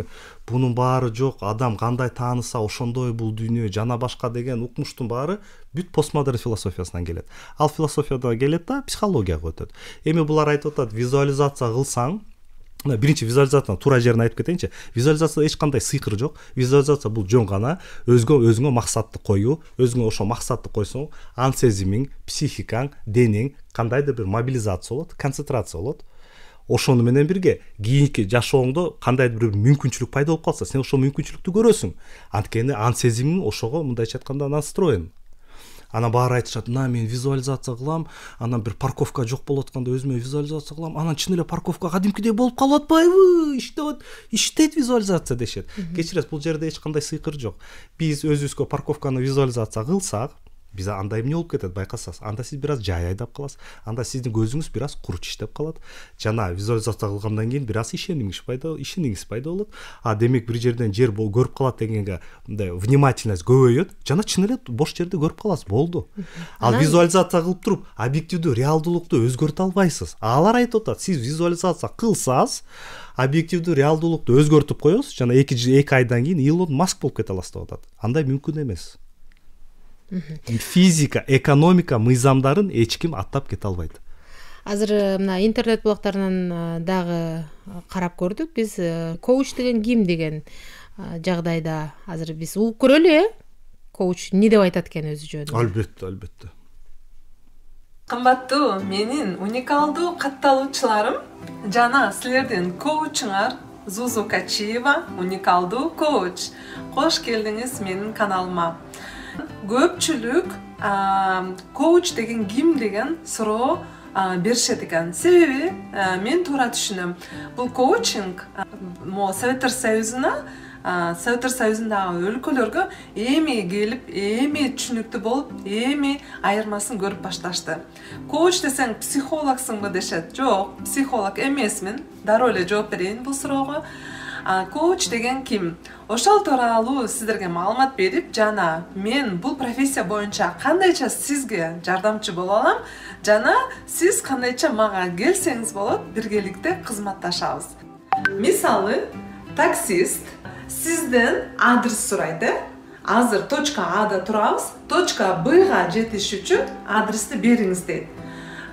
бунун баары жок. Адам кандай тааныса ошондой бул дүйнө, жана башка деген укмуштун баары бүт постмодерн философиясынан келет. Ал философияда келет да, психологияга өтөт. Эми булар айтып атат, визуализация кылсаң, биринчи визуализацияны туура жерин айтып кетейинчи. Визуализацияда эч кандай сыйкыр жок. Визуализация бул жөн гана өзүңө максатты коюу, өзүңө ошо максатты койсоң, ан сезимиң, психикаң, денең кандайдыр бир мобилизация болот, концентрация болот. Ошону менен бирге кийинки жашооңдо кандайдыр бир мүмкүнчүлүк пайда болуп калса, сен ошол мүмкүнчүлүктү көрөсүң. Анткени ан сезимиң ошого мындайча айтканда настроен. Анан баары айтышат, мен визуализация кылам, анан бир парковка жок болуп атканда өзүмө визуализация кылам, анан чын эле парковка кадимкидей болуп калып атпайбы? Иштейт визуализация дешет. Кечиресиз, бул жерде эч кандай сыйкыр жок. Биз өзүбүзгө парковканы визуализация кылсак, биз андай эмне болуп кетет, байкасаңыз, анда сиз бир аз жай айдап каласыз, анда сиздин көзүңүз бир аз куруч иштеп калат. Жана визуализация кылгандан кийин бир аз ишениңиз пайда болот. Демек бир жерден жер көрүп калат дегенге мындай внимательность көбөйөт, жана чын эле бош жерди көрүп каласыз, болду. Ал визуализация кылып туруп, объективдүү реалдуулукту өзгөртө албайсыз. Алар айтып атат, сиз визуализация кылсаңыз, объективдүү реалдуулукту өзгөртүп коесуз, жана 2 айдан кийин Илон Маск болуп кете аласыз деп атат. Андай мүмкүн эмес. Физика, экономика мыйзамдарын эч ким аттап кете албайт. Азыр мына интернет блогторунан дагы карап көрдүк. Биз коуч деген ким деген жагдайда азыр биз угуп көрөлү, коуч эмне деп айтат экен өзү жөнүндө. Албетте. Кымбаттуу менин уникалдуу катталуучуларым жана силердин коучуңар Зузу Качиева, уникалдуу коуч. Кош келдиңиз менин каналыма. Көпчүлүк коуч деген ким деген суроо беришет экен. Себеби мен туура түшүнөм. Бул коучинг Советтер Союзундагы өлкөлөргө эми келип, эми түшүнүктүү болуп, эми айырмасын көрүп башташты. Коуч десең психологсуңбу дешет. Жок, психолог эмесмин. Дароо эле жооп берейин бул суроого. Коуч деген ким? Ошол тууралуу сиздерге маалымат берип, жана мен бул профессия боюнча кандайча сизге жардамчы боло алам, жана сиз кандайча мага келсеңиз болот, биргеликте кызматташабыз. Мисалы, таксист сизден адрес сурайды. Азыр точка Ада турабыз, точка Бга жетиш үчүн адрести бериңиз дейт.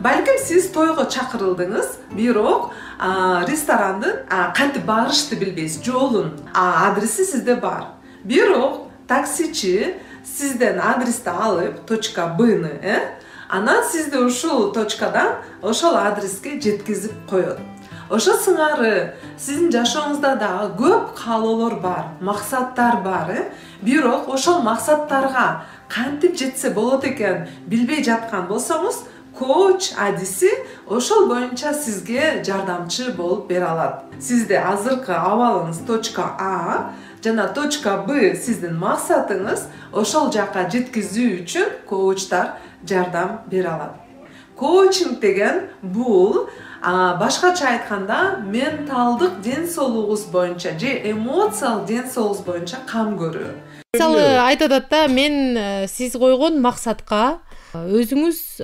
Балким сиз тойго чакырылдыңыз, бирок ресторандын кантип барышты билбейсиз, жолун, адреси сизде бар. Бирок таксичи сизден адрести алып, точка Бны, анан сизди ушул точкадан ошол адреске жеткизип коет. Ошо сыңары сиздин жашооңузда дагы көп каалоолор бар, максаттар бар, бирок ошол максаттарга кантип жетсе болот экен билбей жаткан болсоңуз, коуч адиси ошол боюнча сизге жардамчы болуп бере алат. Сизде азыркы абалыңыз точка А жана точка Б сиздин максатыңыз, ошол жакка жеткизүү үчүн коучтар жардам бере алат. Коучинг деген бул башкача айтканда менталдык ден соолугуңуз боюнча же эмоциялык ден соолугуңуз боюнча кам көрүү. Мисалы айтып атат да, мен сиз койгон максатка өзүңүз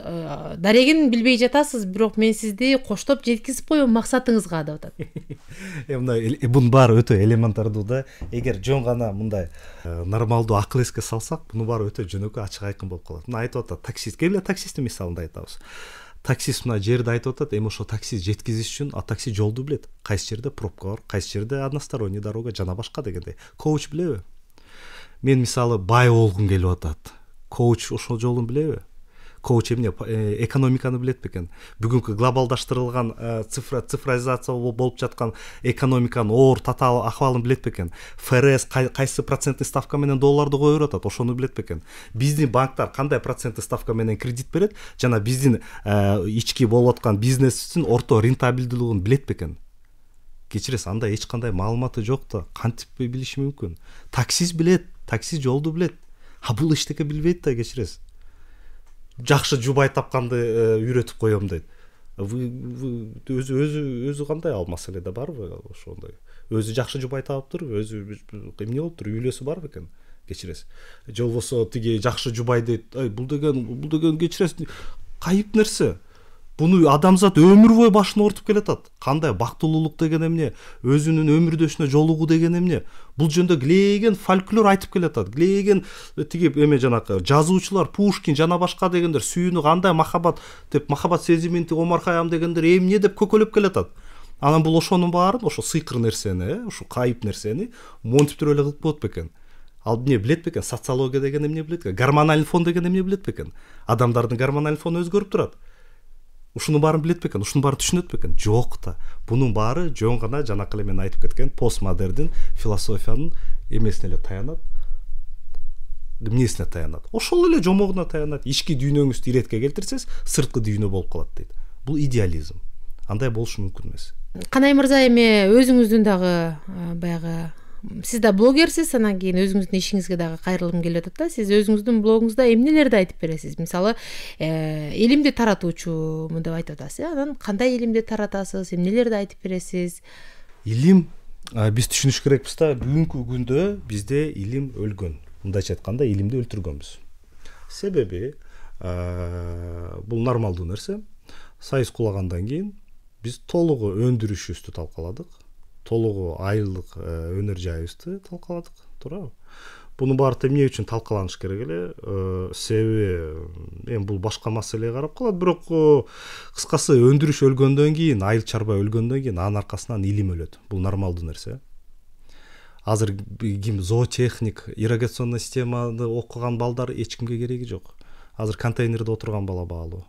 дарегин билбей жатасыз, бирок мен сизди коштоп жеткизип коем максатыңызга деп атат. Мындай бунун баары өтө элементардуу да. Эгер жөн гана мындай нормалдуу акыл эске салсак, бунун баары өтө жөнөкөй, ачык айкын болуп калат. Мына айтып атат таксистке эле таксисттин мисалында айтабыз. Таксист мына жерди айтып атат, эми ошо таксист жеткизиш үчүн такси жолду билет. Кайсы жерде пробка бар, кайсы жерде односторонний дорога жана башка дегендей. Коуч билеби? Мен мисалы бай болгум келип атат. Коуч ошол жолун билеби? Коуч эмне экономиканы билет бекен? Бүгүнкү глобалдаштырылган цифровизация болуп жаткан экономиканын оор татаал акыбалын билет бекен? ФРС кайсы проценттик ставка менен долларды коюп атат, ошону билет бекен? Биздин банктар кандай проценттик ставка менен кредит берет жана биздин ички болуп аткан бизнестин орто рентабелдүүлүгүн билет бекен? Кечиресиз, анда эч кандай маалыматы жок да, кантип билиши мүмкүн? Таксист билет, такси жолду билет. Бул эчтеке билбейт да, кечиресиз. Жакшы жубай тапканды үйрөтүп коем дейт. Өзү кандай ал маселеде барбы ошондой? Өзү жакшы жубай таптыр, өзү эмне болуптур, үйлөсү бар бекен? Кечиресиз. Же болбосо тиги жакшы жубай дейт, бул деген кечиресиз, кайып нерсе. Буну адамзат өмүр бою башына ортуп келатат. Кандай бактылуулук деген эмне, өзүнүн өмүрдөшүнө жолугуу деген эмне? Бул жөндө глеген фольклор айтып келатат. Глеген тиги эме жанакы жазуучулар Пушкин жана башка дегендер сүйүүнү кандай махаббат деп, махаббат сезимин Омар Хайям дегендер эмне деп көкөлөп келатат. Анан бул ошонун баарын, ошо сыйкыр нерсени, ошо кайып нерсени монтиптир эле кылып болот бекен. Ал эмне билет бекен? Социология деген эмне билет бекен? Гормональ фон деген эмне билет бекен? Адамдардын гормональ фону өзгөрүп турат. Ушунун баарын билет бекен? Ушунун баарын түшүнөт бекен? Жок да. Бунун баары жөн гана жанакы эле мен айтып кеткен постмодерндин философиянын эмесине эле таянат. Эмнесине таянат? Ошол эле жомогуна таянат. Ички дүйнөңүздү иретке келтирсеңиз, сырткы дүйнө болуп калат дейт. Бул идеализм. Андай болушу мүмкүн эмес. Канай мырза, эми өзүңүздүн дагы баягы сиз да блогерсиз, анан кийин өзүңүздүн ишиңизге дагы кайрылгым келип атат да. Сиз өзүңүздүн блогуңузда эмнелерди айтып бересиз? Мисалы, илимди таратуучумун деп айтып атасыз, анан кандай илимди таратасыз, эмнелерди айтып бересиз? Илим, биз түшүнүш керекпиз да, бүгүнкү күндө бизде илим өлгөн. Мындайча айтканда, илимди өлтүргөнбүз. Себеби бул нормалдуу нерсе. Союз кулагандан кийин биз толугу өндүрүшүбүздү талкаладык. Толугу айылдык өнөр жайыбызды талкаладык, туурабы? Буну баары эмне үчүн талкаланыш керек эле? Себеби эми бул башка маселеге карап калат, бирок кыскасы өндүрүш өлгөндөн кийин, айыл чарба өлгөндөн кийин анын аркасынан илим өлөт. Бул нормалдуу нерсе. Азыр ким зоотехник, ирригационный системаны окуган балдар эч кимге кереги жок. Азыр контейнерде отурган бала баалуу.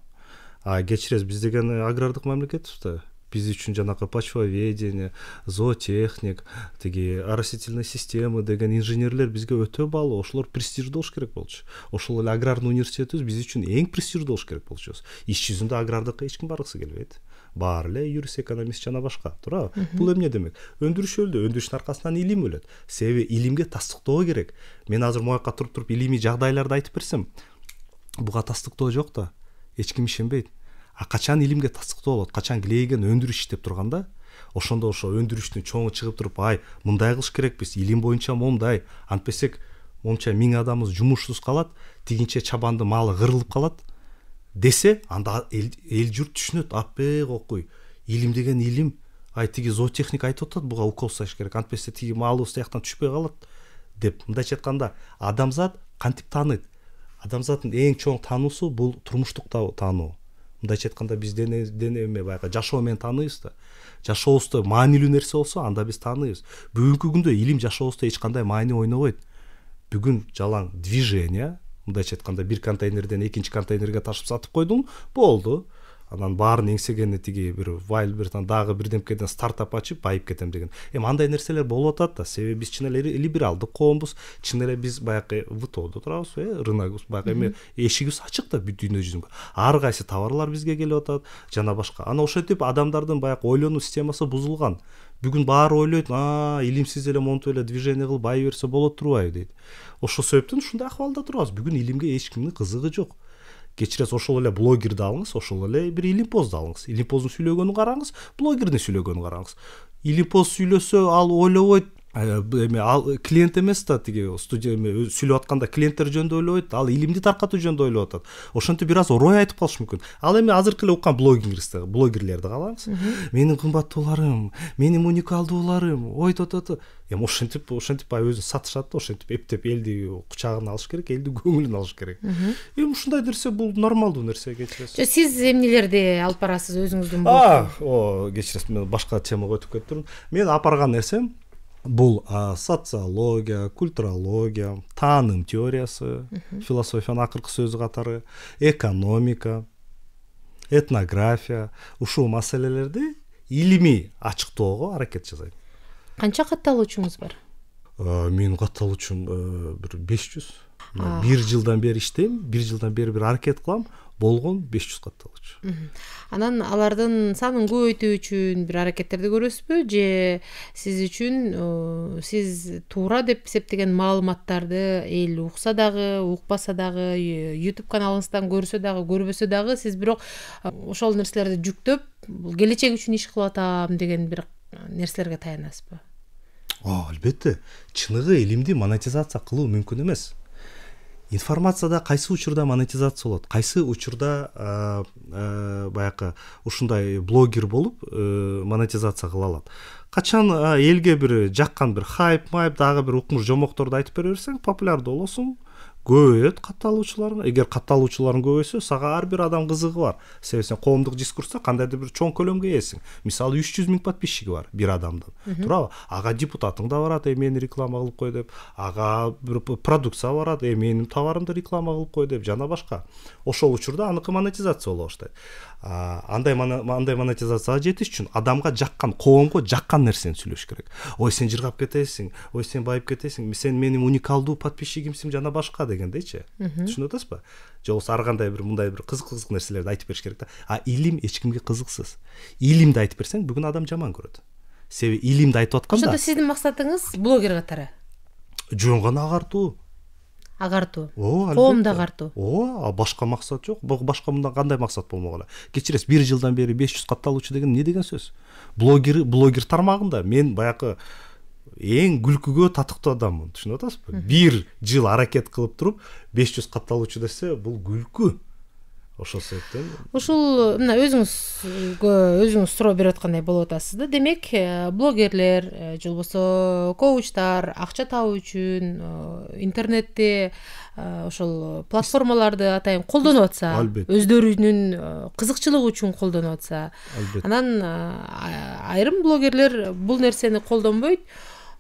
Кечиресиз, биз деген агрардык мамлекетпиз да. Биз үчүн жанакы почвоведение, зоотехник, тиги орастительный системы деген инженерлер бизге өтө баалуу. Ошолор престиждүү болуш керек болчу. Ошол эле аграрный университетибиз биз үчүн эң престиждүү болуш керек болчу. Иш жүзүндө агрардыкка эч ким баргысы келбейт. Баары эле юрист, экономист жана башка, туурабы? Бул эмне демек? Өндүрүш өлдү, өндүрүштүн аркасынан илим өлөт. Себеби илимге тастыктоо керек. Мен азыр моюкка туруп илимий жагдайларды айтып берсем, буга тастыктоо жок да. Эч ким ишенбейт. Качан илимге тастыктоо болот, качан глейген өндүрүш иштеп турганда, ошондо ошо өндүрүштүн чоңу чыгып туруп, ай мындай кылыш керекпиз, илим боюнча момундай, антпесек монча 1000 адамыбыз жумушсуз калат, тигинче чабанды малы кырылып калат десе, анда эл журт түшүнөт, аппе окуй, илим деген илим, ай тиги зоотехник айтып атат, буга укол жасаш керек, антпесе тиги малыбыз тияктан түшпөй калат деп. Мындайча айтканда, адамзат кантип тааныйт? Адамзаттын эң чоң таануусу бул турмуштук таануу. Мындайча айтканда, биз дене баягы жашоо менен тааныйбыз да. Жашообузда маанилүү нерсе болсо, анда биз тааныйбыз. Бүгүнкү күндө илим жашообузда эч кандай маани ойнобойт. Бүгүн жалаң движение, мындайча айтканда, бир контейнерден экинчи контейнерге ташып сатып койдуң, болду. Анан баарын эңсегени тиги бир Вайлберттан дагы бирдемкеден стартап ачып байып кетем деген. Андай нерселер болуп атат да. Себеби биз чын эле либералдык коомбуз, чын эле биз баягы ВТОдо турабыз, рыногубуз баягы эшигибиз ачык да бүт дүйнө жүзүнгө. Ар кайсы товарлар бизге келип атат, жана башка. Ана ошентип адамдардын баягы ойлонуу системасы бузулган. Бүгүн баары ойлойт, илимсиз эле монтип эле движение кылып бай берсе болот турбайбы дейт. Ошол себептен ушундай акыбалда турабыз. Бүгүн илимге эч кимдин кызыгы жок. Кечиресиз, ошол эле блогерди алыңыз, ошол эле бир илимпозду алыңыз. Илимпоздун сүйлөгөнүн караңыз, блогердин сүйлөгөнүн караңыз. Илимпоз сүйлөсө, ал ойлобойт, ал клиент эмес да, тиги студия сүйлөп атканда клиенттер жөнүндө ойлобойт, ал илимди таркатуу жөнүндө ойлоп атат. Ошентип бир аз орой айтып калышы мүмкүн. Ал эми азыркы эле уккан блогерлерди калаңыз. Менин кымбаттууларым, менин уникалдууларым, ой тототу. Эми ошентип бай өзүн сатышат да, ошентип эптеп элди кучагына алыш керек, элди көңүлүн алыш керек. Эми ушундай нерсе бул нормалдуу нерсе, кечиресиз. Сиз эмнелерди алып барасыз өзүңүздүн кечиресиз, мен башка темага өтүп кеттим. Мен алып барган нерсем бул социология, культурология, тааным теориясы, философиянын акыркы сөзү катары, экономика, этнография, ушул маселелерди илимий ачыктоого аракет жасайм. Канча катталуучуңуз бар? Менин катталуучум бир 500. Бир жылдан бери иштейм, бир жылдан бери бир аракет кылам, болгон 500 катталуучу. Анан алардын санын көбөйтүү үчүн бир аракеттерди көрөсүзбү, же сиз үчүн сиз туура деп эсептеген маалыматтарды эл укса дагы, укпаса дагы, YouTube каналыңыздан көрсө дагы, көрбөсө дагы, сиз бирок ошол нерселерди жүктөп, келечек үчүн иш кылып атам деген бир нерселерге таянасызбы? Албетте, чыныгы илимди монетизация кылуу мүмкүн эмес. Информацияда кайсы учурда монетизация болот, кайсы учурда баягы ушундай блогер болуп монетизация кыла алат. Качан элге бир жаккан бир хайп, дагы бир укмуш жомокторду айтып бере берсең, популярдуу болосуң, көбөйөт катталуучуларың. Эгер катталуучуларың көбөйсө, сага ар бир адам кызыгы бар. Себеби сен коомдук дискурста кандайдыр бир чоң көлөмгө ээсиң. Мисалы 300 000 подписчиги бар бир адамдын. Туурабы? Ага депутатың да барат, мени реклама кылып кой деп, ага бир продукция барат, менин товарымды реклама кылып кой деп, жана башка. Ошол учурда аныкы монетизация боло баштайт. Андай монетизацияга жетиш үчүн адамга жаккан, коомго жаккан нерсени сүйлөш керек. Ой, сен жыргап кетесиң, ой, сен байып кетесиң, сен менин уникалдуу подписчигимсиң, жана башка дегендейчи. Түшүнүп атасызбы? Же болбосо ар кандай бир мындай бир кызык нерселерди айтып бериш керек да. Илим эч кимге кызыксыз. Илимди айтып берсең, бүгүн адам жаман көрөт. Себеби илимди айтып атканда. Ошондо сиздин максатыңыз блогер катары? Жөн гана агартуу. Коомду агартуу. Башка максат жок. Башка мындан кандай максат болмок эле? Кечиресиз, бир жылдан бери 500 катталуучу деген не деген сөз? Блогер тармагында мен баягы эң күлкүгө татыктуу адаммын. Түшүнүп атасызбы? Бир жыл аракет кылып туруп 500 катталуучу десе, бул күлкү. Ошол себептен ушул мына өзүңүз суроо берип аткандай болуп атасыз да. Демек, блогерлер же болбосо коучтар акча табуу үчүн интернетте ошол платформаларды атайын колдонуп атса, өздөрүнүн кызыкчылыгы үчүн колдонуп атса, анан айрым блогерлер бул нерсени колдонбойт,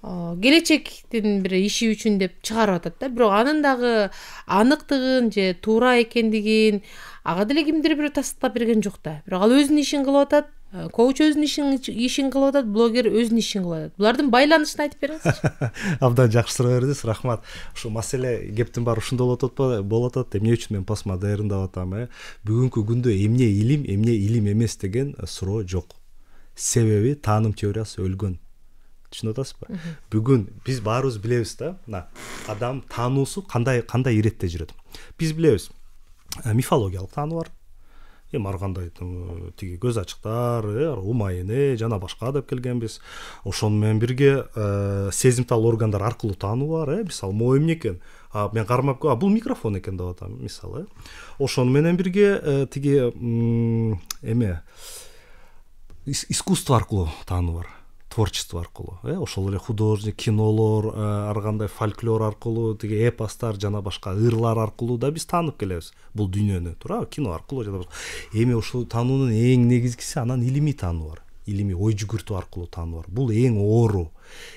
келечектин бир иши үчүн деп чыгарып атат да. Бирок анын дагы аныктыгын же туура экендигин ага деле кимдир бир тастыктап берген жок да. Бирок ал өзүнүн ишин кылып атат, коуч өзүнүн ишин кылып атат, блогер өзүнүн ишин кылып атат. Булардын байланышын айтып бериңизчи. Абдан жакшы суроо бердиңиз, рахмат. Ушул маселе кептин баары ушунда болуп атат. Эмне үчүн мен постмодерн деп атам, Бүгүнкү күндө эмне илим эмес деген суроо жок. Себеби тааным теориясы өлгөн. Түшүнүп атасызбы? Бүгүн биз баарыбыз билебиз да, адам таануусу кандай иретте жүрөт. Биз билебиз. Мифологиялык таануу бар. эми ар кандай тиги көз ачыктар, умайыны жана башка деп келгенбиз. Ошону менен бирге сезимтал органдар аркылуу таануу бар, мисалы моюм экен, мен кармап бул микрофон экен деп атам, мисалы. Ошону менен бирге тиги эме искусство аркылуу таануу бар, творчество аркылуу, ошол эле художник, кинолор, ар кандай фольклор аркылуу, тиги эпостор жана башка ырлар аркылуу да биз таанып келебиз бул дүйнөнү, туурабы? Кино аркылуу жана башка. Эми ушул таануунун эң негизгиси анан илимий таануу бар. Илимий ой жүгүртүү аркылуу таануу бар. Бул эң оору.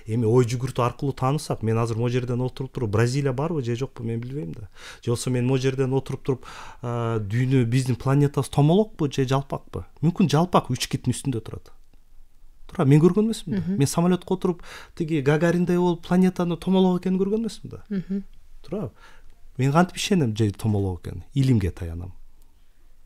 Эми ой жүгүртүү аркылуу таанысак, мен азыр могу жерден отуруп туруп Бразилия барбы же жокпу мен билбейм да. Же болбосо мен могу жерден отуруп туруп дүйнө, биздин планетабыз томолокпу же жалпакпы? Мүмкүн жалпак 3 киттин үстүндө турат. Тура, мен көргөн эмесмин да. Мен самолетко отуруп тиги Гагариндей болуп планетаны томолок экенин көргөн эмесмин да. Тура. Мен кантип ишенем же томолок экенин? Илимге таянам.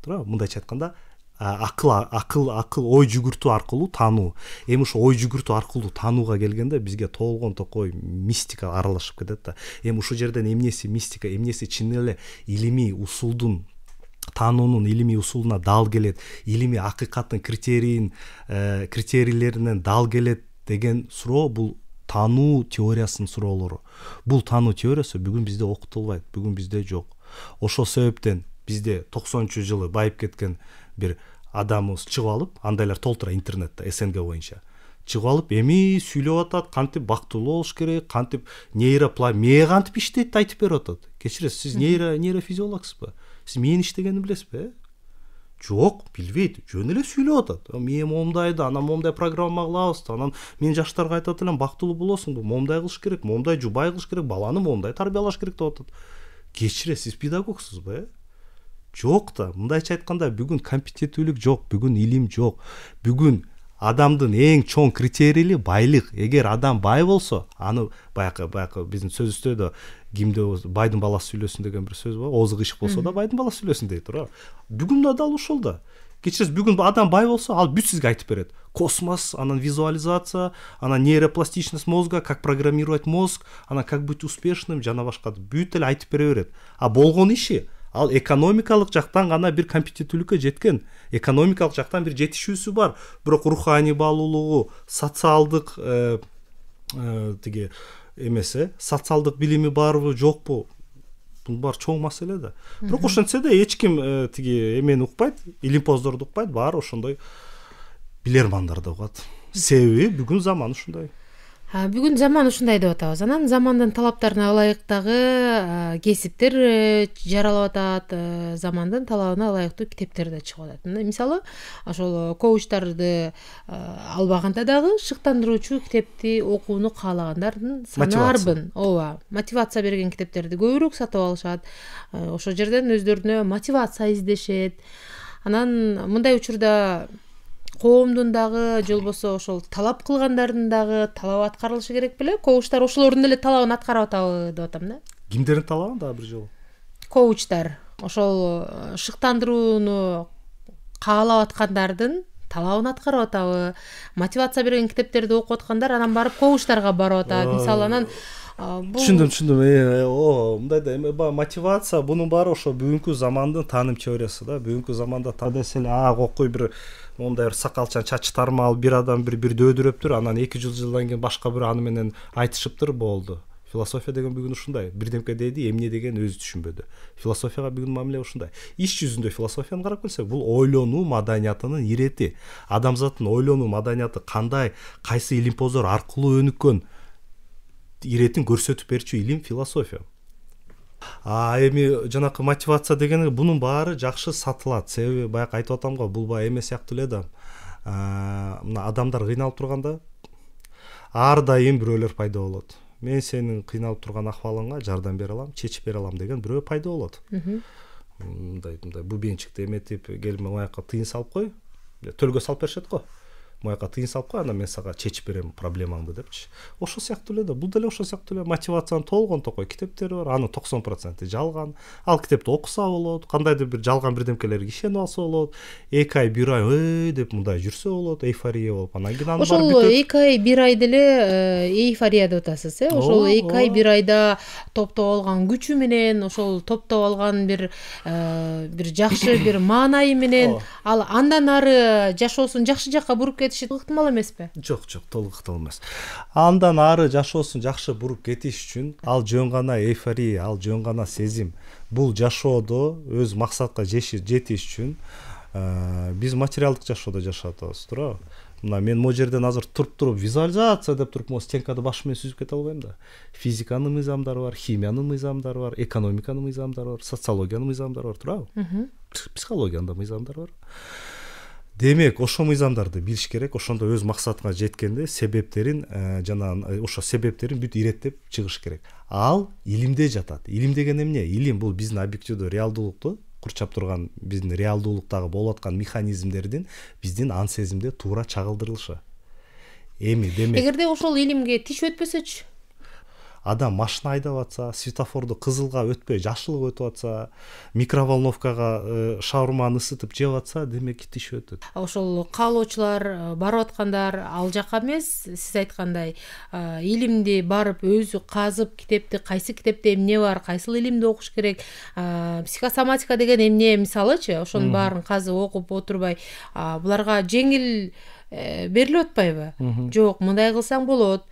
Тура, мындайча айтканда, акыл ой жүгүртүү аркылуу таануу. Эми ошо ой жүгүртүү аркылуу таанууга келгенде бизге толгон токой мистика аралашып кетет да. Эми ушул жерден эмнеси мистика, эмнеси чын эле илимий усулдун, таануунун илимий усулуна дал келет, илимий акыйкаттын критерийлеринен дал келет деген суроо бул таануу теориясынын суроолору. Бул таануу теориясы бүгүн бизде окутулбайт, бүгүн бизде жок. Ошол себептен бизде 90-жылы байып кеткен бир адамыбыз чыгып алып, андайлар толтура интернетте, СНГ боюнча. Чыгып алып, эми сүйлөп атат, кантип бактылуу болуш керек, кантип мээ кантип иштейт айтып берип атат. Кечиресиз, сиз нейрофизиологсузбу? Сиз мээнин иштегенин билесизби? Жок, билбейт, жөн эле сүйлөп атат. Мээ момдайды, анан момдай программа кылабыз, анан мен жаштарга айтып атам, бактылуу болосуңбу, момдай кылыш керек, момдай жубай кылыш керек, баланы момдай тарбиялаш керек деп атат. Кечиресиз, сиз педагогсузбу? Жок да, мындайча айтканда, бүгүн компетенттүүлүк жок, бүгүн илим жок. Бүгүн адамдын эң чоң критерийи байлык. Эгер адам бай болсо, аны баякы биздин сөзүбүздө да кимде байдын баласы сүйлөсүн деген бир сөз бар. Оозу кыйшык болсо да байдын баласы сүйлөсүн дейт, туура. Бүгүн да дал ушул да. Кечиресиз, бүгүн адам бай болсо, ал бүт сизге айтып берет. Космос, анан визуализация, анан нейропластичность мозга, как программировать мозг, анан как быть успешным, жана башка бүт эле айтып бере берет. А болгон иши ал экономикалык жактан гана бир компетенттүүлүккө жеткен, экономикалык жактан бир жетишүүсү бар, бирок руханий баалуулугу, социалдык тиги эмесе, социалдык билими барбы, жокпу? Бул бар чоң маселе да. Бирок ошентсе да эч ким тиги эмени укпайт, илимпоздорду укпайт, баары ошондой билермандарды угат. Себеби бүгүн заман ушундай. Бүгүн заман ушундай деп атабыз. Анан замандын талаптарына ылайыктагы кесиптер жаралып атат, замандын талабына ылайыктуу китептер да чыгып атат. Мисалы, ошол коучтарды албаганда дагы шыктандыруучу китепти окууну каалагандардын санаарбын. Ооба, мотивация берген китептерди көбүрөөк сатып алышат. Ошол жерден өздөрүнө мотивация издешет. Анан мындай учурда коомдун дагы же болбосо ошол талап кылгандардын дагы талабы аткарылышы керек беле? Коучтар ошолордун эле талабын аткарып атабы деп атам да. Кимдердин талабын дагы бир жолу? Коучтар ошол шыктандырууну каалап аткандардын талабын аткарып атабы? Мотивация берген китептерди окуп аткандар анан барып коучтарга барып атат. Мисалы, анан Түшүндүм. Мындай да, мотивация бунун баары ошо бүгүнкү замандын тааным теориясы да. Бүгүнкү заманда таадесел окуй бир мондай бир сакалчан чачы тармал бир адам бир дөөдүрөптүр, анан 200 жылдан кийин башка бир аны менен айтышыптыр, болду. Философия деген бүгүн ушундай. Бирдемке деди, эмне деген өзү түшүнбөдү. Философияга бүгүн мамиле ушундай. Иш жүзүндө философияны карап келсек, бул ойлонуу маданиятынын ирети. Адамзаттын ойлонуу маданияты кандай, кайсы илимпоздор аркылуу өнүккөн иретин көрсөтүп берчү илим философия. Эми жанакы мотивация деген бунун баары жакшы сатылат. Себеби баягы айтып атам го, бул баягы эме сыяктуу эле да. Мына адамдар кыйналып турганда ар дайым бирөөлөр пайда болот. Мен сенин кыйналып турган акыбалыңа жардам бере алам, чечип бере алам деген бирөө пайда болот. Мындай бубенчикти эметип, келип мына жака тыйын салып кой, төлгө салып беришет го. мояка тыйын салып кой, анан мен сага чечип берем проблемаңды депчи. Ошол сыяктуу эле да, бул деле ошол сыяктуу эле мотивациянын толгон токой китептери бар, анын 90% жалган. Ал китепти окуса болот, кандайдыр бир жалган бирдемкелерге ишенип алса болот, 2 ай 1 ай деп мындай жүрсө болот, эйфория болуп, анан кийин аны ошол 2 ай 1 ай деле эйфория деп атасыз, ошол 2 ай 1 айда топтоп алган күчү менен, ошол топтоп алган бир жакшы бир маанайы менен ал андан ары жашоосун жакшы жакка буруп кетиши ыктымал эмеспи? Жок, толук ыктымал эмес. Андан ары жашоосун жакшы буруп кетиш үчүн ал жөн гана эйфория, ал жөн гана сезим. Бул жашоодо өз максатка жетиш үчүн биз материалдык жашоодо жашап атабыз, туурабы? Мына мен могу жерден азыр туруп визуализация деп туруп могу стенкада башым менен сүзүп кете албайм да. Физиканын мыйзамдары бар, химиянын мыйзамдары бар, экономиканын мыйзамдары бар, социологиянын мыйзамдары бар, туурабы? Психологиянын да мыйзамдары бар. Демек, ошол мыйзамдарды билиш керек, ошондо өз максатына жеткенде себептерин жана ошо себептерин бүт иреттеп чыгыш керек. Ал илимде жатат. Илим деген эмне? Илим бул биздин объективдүү реалдуулукту курчап турган, биздин реалдуулуктагы болуп аткан механизмдердин биздин ан сезимде туура чагылдырылышы. Эми демек, эгерде ошол илимге тиш өтпөсөчү? Адам машина айдап атса, светофорду кызылга өтпөй жашылга өтүп атса, микроволновкага шаурманы ысытып жеп атса, демек тиш өтөт. Ошол каалоочулар барып аткандар ал жака эмес, сиз айткандай илимди барып өзү казып, китепти кайсы китепте эмне бар, кайсыл илимди окуш керек, психосоматика деген эмне мисалычы, ошонун баарын казып окуп отурбай, буларга жеңил берилип атпайбы? Жок, мындай кылсаң болот,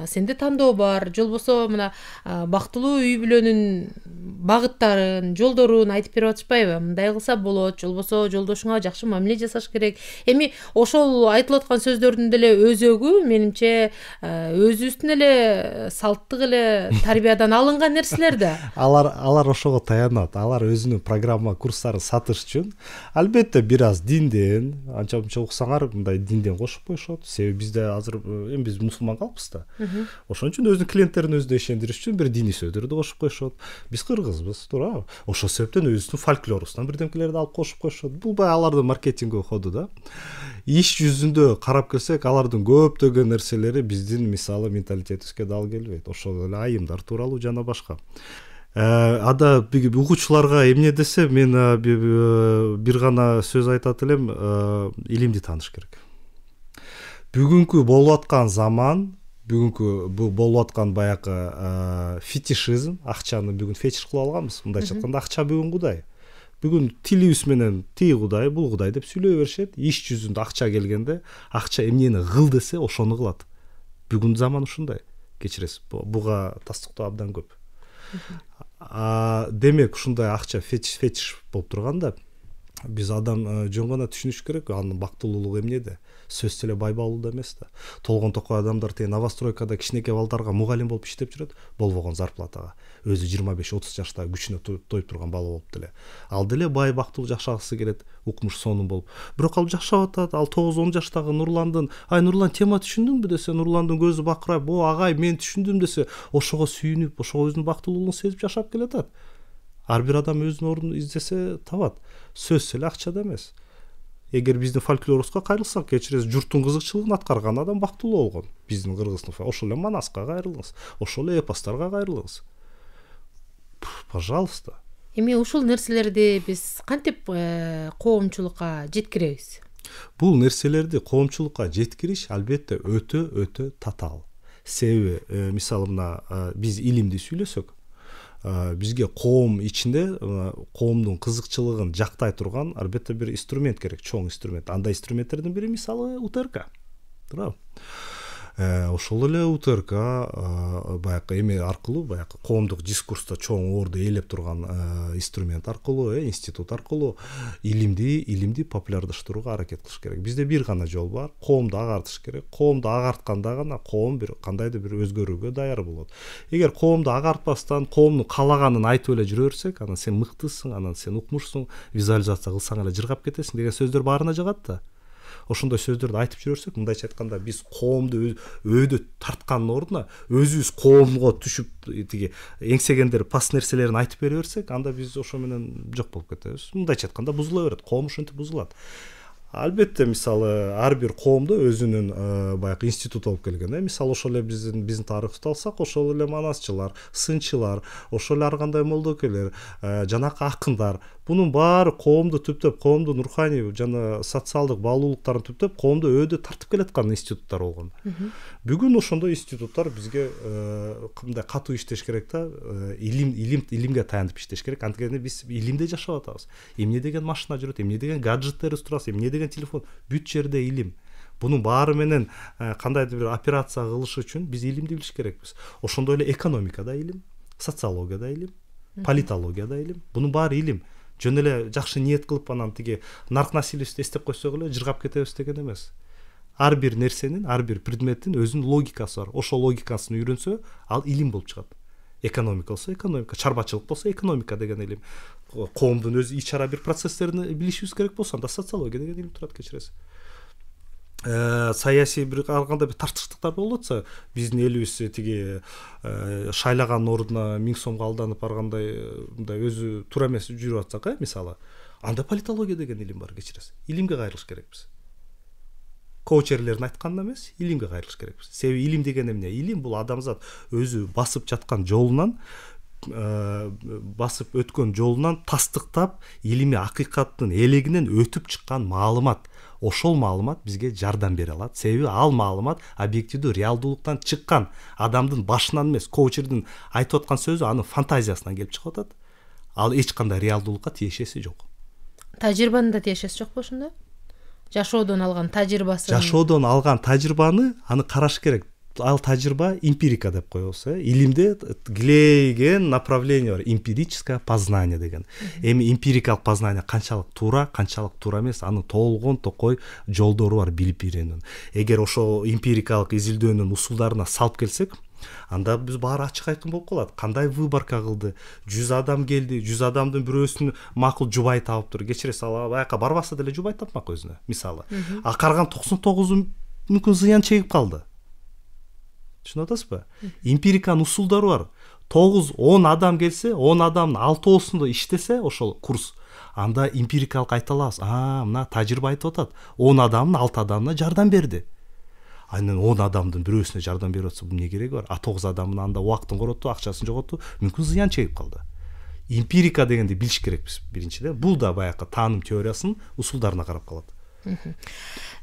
сенде тандоо бар, же болбосо мына бактылуу үй бүлөнүн багыттарын, жолдорун айтып берип атышпайбы? Мындай кылса болот, же болбосо жолдошуңа жакшы мамиле жасаш керек. Эми ошол айтылып аткан сөздөрдүн деле өзөгү менимче өзүбүздүн эле салттык эле тарбиядан алынган нерселер да. Алар ошого таянат. Алар өзүнүн программа курстарын сатыш үчүн албетте бир аз динден, анча-мынча уксаңар, мындай динден кошуп коюшат. Себеби бизде азыр эми биз мусулман калкпыз да. Ошон үчүн өзүнүн клиенттерин өзүнө ишендириш үчүн бир диний сөздөрдү кошуп коюшат. Биз кыргызбыз, туурабы? Ошол себептен өзүнүн фольклорубуздан бирдемкелерди алып кошуп коюшат. Бул баягы алардын маркетинг ходу да. Иш жүзүндө карап келсек, алардын көптөгөн нерселери биздин мисалы менталитетибизге дал келбейт. Ошол эле айымдар тууралуу жана башка. Ада угуучуларга эмне десе, мен бир гана сөз айтат элем, илимди тааныш керек. Бүгүнкү болуп аткан заман, бүгүнкү бул болуп аткан баягы фетишизм, акчаны бүгүн фетиш кылып алганбыз. Мындайча айтканда акча бүгүн кудай. Бүгүн тилибиз менен тиги кудай, бул кудай деп сүйлөй беришет. Иш жүзүндө акча келгенде, акча эмнени кыл десе, ошону кылат. Бүгүн заман ушундай. Кечиресиз, буга тастыктоо абдан көп. Демек, ушундай акча фетиш болуп турганда, биз адам жөн гана түшүнүш керек, анын бактылуулугу эмнеде? Сөзсүз эле байбалуулда эмес да. Толгон токой адамдар тээ новостройкада кичинекей балдарга мугалим болуп иштеп жүрөт, болбогон зарплатага. Өзү 25-30 жашта күчүнө тоюп турган бала болуп деле. Ал деле бай бактылуу жашагысы келет, укмуш сонун болуп. Бирок ал жашап атат, ал 9-10 жаштагы Нурландын, "Ай Нурлан, тема түшүндүңбү?" десе, Нурландын көзү бакырайып, "О, агай, мен түшүндүм" десе, ошого сүйүнүп, ошого өзүнүн бактылуулугун сезип жашап келатат. Ар бир адам өзүнүн ордун издесе табат. Сөзсүз эле акчада эмес. Эгер биздин фольклорубузга кайрылсак, кечиресиз, журттун кызыкчылыгын аткарган адам бактылуу болгон. Биздин кыргыздын ошол эле Манаска кайрылыңыз, ошол эле эпостарга кайрылыңыз. Пожалуйста. Эми ушул нерселерди биз кантип коомчулукка жеткиребиз? Бул нерселерди коомчулукка жеткириш албетте өтө татаал. Себеби, мисалы мына биз илимди сүйлөсөк, бизге коом ичинде коомдун кызыкчылыгын жактай турган албетте бир инструмент керек, чоң инструмент. Андай инструменттердин бири мисалы УТРК. Туурабы? Ошол эле УТРК баягы эме аркылуу, баягы коомдук дискурста чоң орду ээлеп турган инструмент аркылуу, институт аркылуу илимди популярдаштырууга аракет кылыш керек. Бизде бир гана жол бар, коомду агартыш керек. Коомду агартканда гана коом бир кандайдыр бир өзгөрүүгө даяр болот. Эгер коомду агартпастан, коомдун каалаганын айтып эле жүрө берсек, анан сен мыктысың, анан сен укмушсуң, визуализация кылсаң эле жыргап кетесиң деген сөздөр баарына жагат да. Ошондой сөздөрдү айтып жүрөрсөк, мындайча айтканда биз коомду өйдө тарткандын ордуна өзүбүз коомго түшүп тиги эңсегендер пас нерселерин айтып бере берсек, анда биз ошо менен жок болуп кетебиз. Мындайча айтканда бузула берет, коом ушинтип бузулат. Албетте мисалы ар бир коомдо өзүнүн баягы институт болуп келген. Мисалы ошол эле биздин тарыхты алсак, ошол эле манасчылар, сынчылар, ошол эле ар кандай молдокелер, жанакы акындар, бунун баары коомду түптөп, коомдун руханий жана социалдык баалуулуктарын түптөп, коомду өйдө тартып келаткан институттар болгон. Бүгүн ошондой институттар бизге кандай катуу иштеш керек да, илимге таянып иштеш керек. Анткени биз илимде жашап атабыз. Эмне деген машина жүрөт, эмне деген гаджеттерибиз турат, эмне деген телефон, бүт жерде илим. Бунун баары менен кандайдыр бир операция кылыш үчүн биз илимди билиш керекпиз. Ошондой эле экономикада илим, социологияда илим, политологияда илим. Бунун баары илим. Жөн эле жакшы ниет кылып анан тиги нарк насилибизди эстеп койсок эле жыргап кетебиз деген эмес. Ар бир нерсенин, ар бир предметтин өзүнүн логикасы бар. Ошол логикасын үйрөнсө, ал илим болуп чыгат. Экономика болсо экономика, чарбачылык болсо экономика деген илим. Коомдун өз ич ара бир процесстерин билишибиз керек болсо, анда социология деген илим турат, кечиресиз. Саясий бир ар кандай бир тартыштыктар болуп атса, биздин элибиз тиги шайлаган ордуна 1000 сомго алданып баргандай мындай өзү туура эмес жүрүп атсак, мисалы, анда политология деген илим бар, кечиресиз. Илимге кайрылыш керекпиз. Коучерлердин айтканына эмес, илимге кайрылыш керекпиз. Себеби илим деген эмне? Илим бул адамзат өзү басып жаткан жолунан, басып өткөн жолунан тастыктап, илимий акыйкаттын элегинен өтүп чыккан маалымат. Ошол маалымат бизге жардам бере алат. Себеби ал маалымат объективдүү реалдуулуктан чыккан, адамдын башынан эмес, коучердин айтып аткан сөзү анын фантазиясынан келип чыгып атат. Ал эч кандай реалдуулукка тиешеси жок. Тажрыйбанын да тиешеси жокпу ошондо? Жашоодон алган тажрыйбасын. Жашоодон алган тажрыйбаны аны караш керек. Ал тажрыйба эмпирика деп коебуз. Илимде килейген направление бар, эмпирическое познание деген. Эми эмпирикалык познание канчалык туура эмес, анын толгон токой жолдору бар билип үйрөнүүнүн. Эгер ошо эмпирикалык изилдөөнүн усулдарына салып келсек, анда биз баары ачык айкын болуп калат. Кандай выборка кылды? 100 адам келди, 100 адамдын бирөөсүн макул жубай табыптыр. Кечиресиз, ал баяка барбаса деле жубай тапмак өзүнө, мисалы. А карган 99 мүмкүн зыян чегип калды. Түшүнүп атасызбы? Эмпириканын усулдары бар. 9-10 адам келсе, 10 адамдын 6-осунда иштесе ошол курс, анда эмпирикалык айта алабыз. Мына тажрыйба айтып атат. 10 адамдын 6 адамына жардам берди. Анан 10 адамдын бирөөсүнө жардам берип атса, эмне кереги бар? 9 адамдын анда убактын короту, акчасын жоготту, мүмкүн зыян чегип калды. Эмпирика дегенди билиш керекпиз биринчиден. Бул да баягы тааным теориясынын усулдарына карап калат.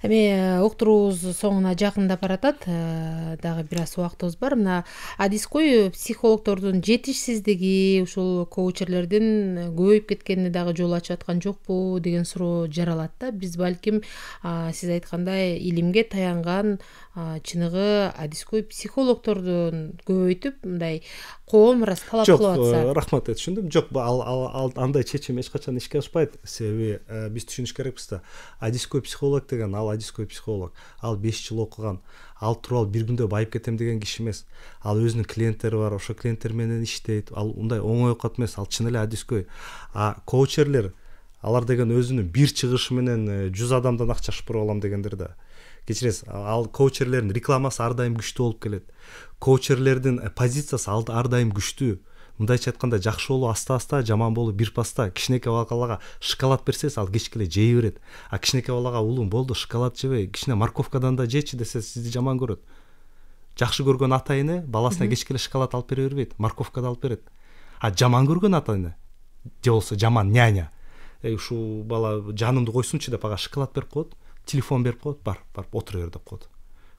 Эми уктуруубуз соңуна жакындап баратат. Дагы бир аз убактыбыз бар. Мына адиской психологдордун жетишсиздиги, ушул коучерлердин көбөйүп кеткенине дагы жол ачып аткан жокпу деген суроо жаралат да. Биз балким сиз айткандай илимге таянган чыныгы адиской психологдордун көбөйтүп мындай коом ырас талап кылып атса. Жок, рахмат, түшүндүм. Жок, ал андай чечим эч качан ишке ашпайт. Себеби биз түшүнүш керекпиз да. Адиской психолог деген, ал адиской психолог. Ал 5 жыл окуган. Ал тууралуу бир күндө байып кетем деген киши эмес. Ал өзүнүн клиенттери бар, ошо клиенттер менен иштейт. Ал ундай оңой окут эмес, ал чын эле адиской. Коучерлер, алар деген өзүнүн бир чыгышы менен 100 адамдан акча шыпырып алам дегендер да. Кечиресиз, ал коучерлердин рекламасы ар дайым күчтүү болуп келет. Коучерлердин позициясы ар дайым күчтүү. Мындайча айтканда, жакшы болуу аста-аста, жаман болуу бир паста. Кичинекей балага шоколад берсеңиз, ал кечке эле жей берет. Кичинекей балага улум болду, шоколад жебей, кичине морковкадан да жечи десе, сизди жаман көрөт. Жакшы көргөн ата-эне баласына кечке эле шоколад алып бере бербейт, морковка да алып берет. Жаман көргөн ата-эне же болсо жаман няня, ушул бала жанымды койсунчу деп ага шоколад берип коет, телефон берип коет, барып отура бер деп коет.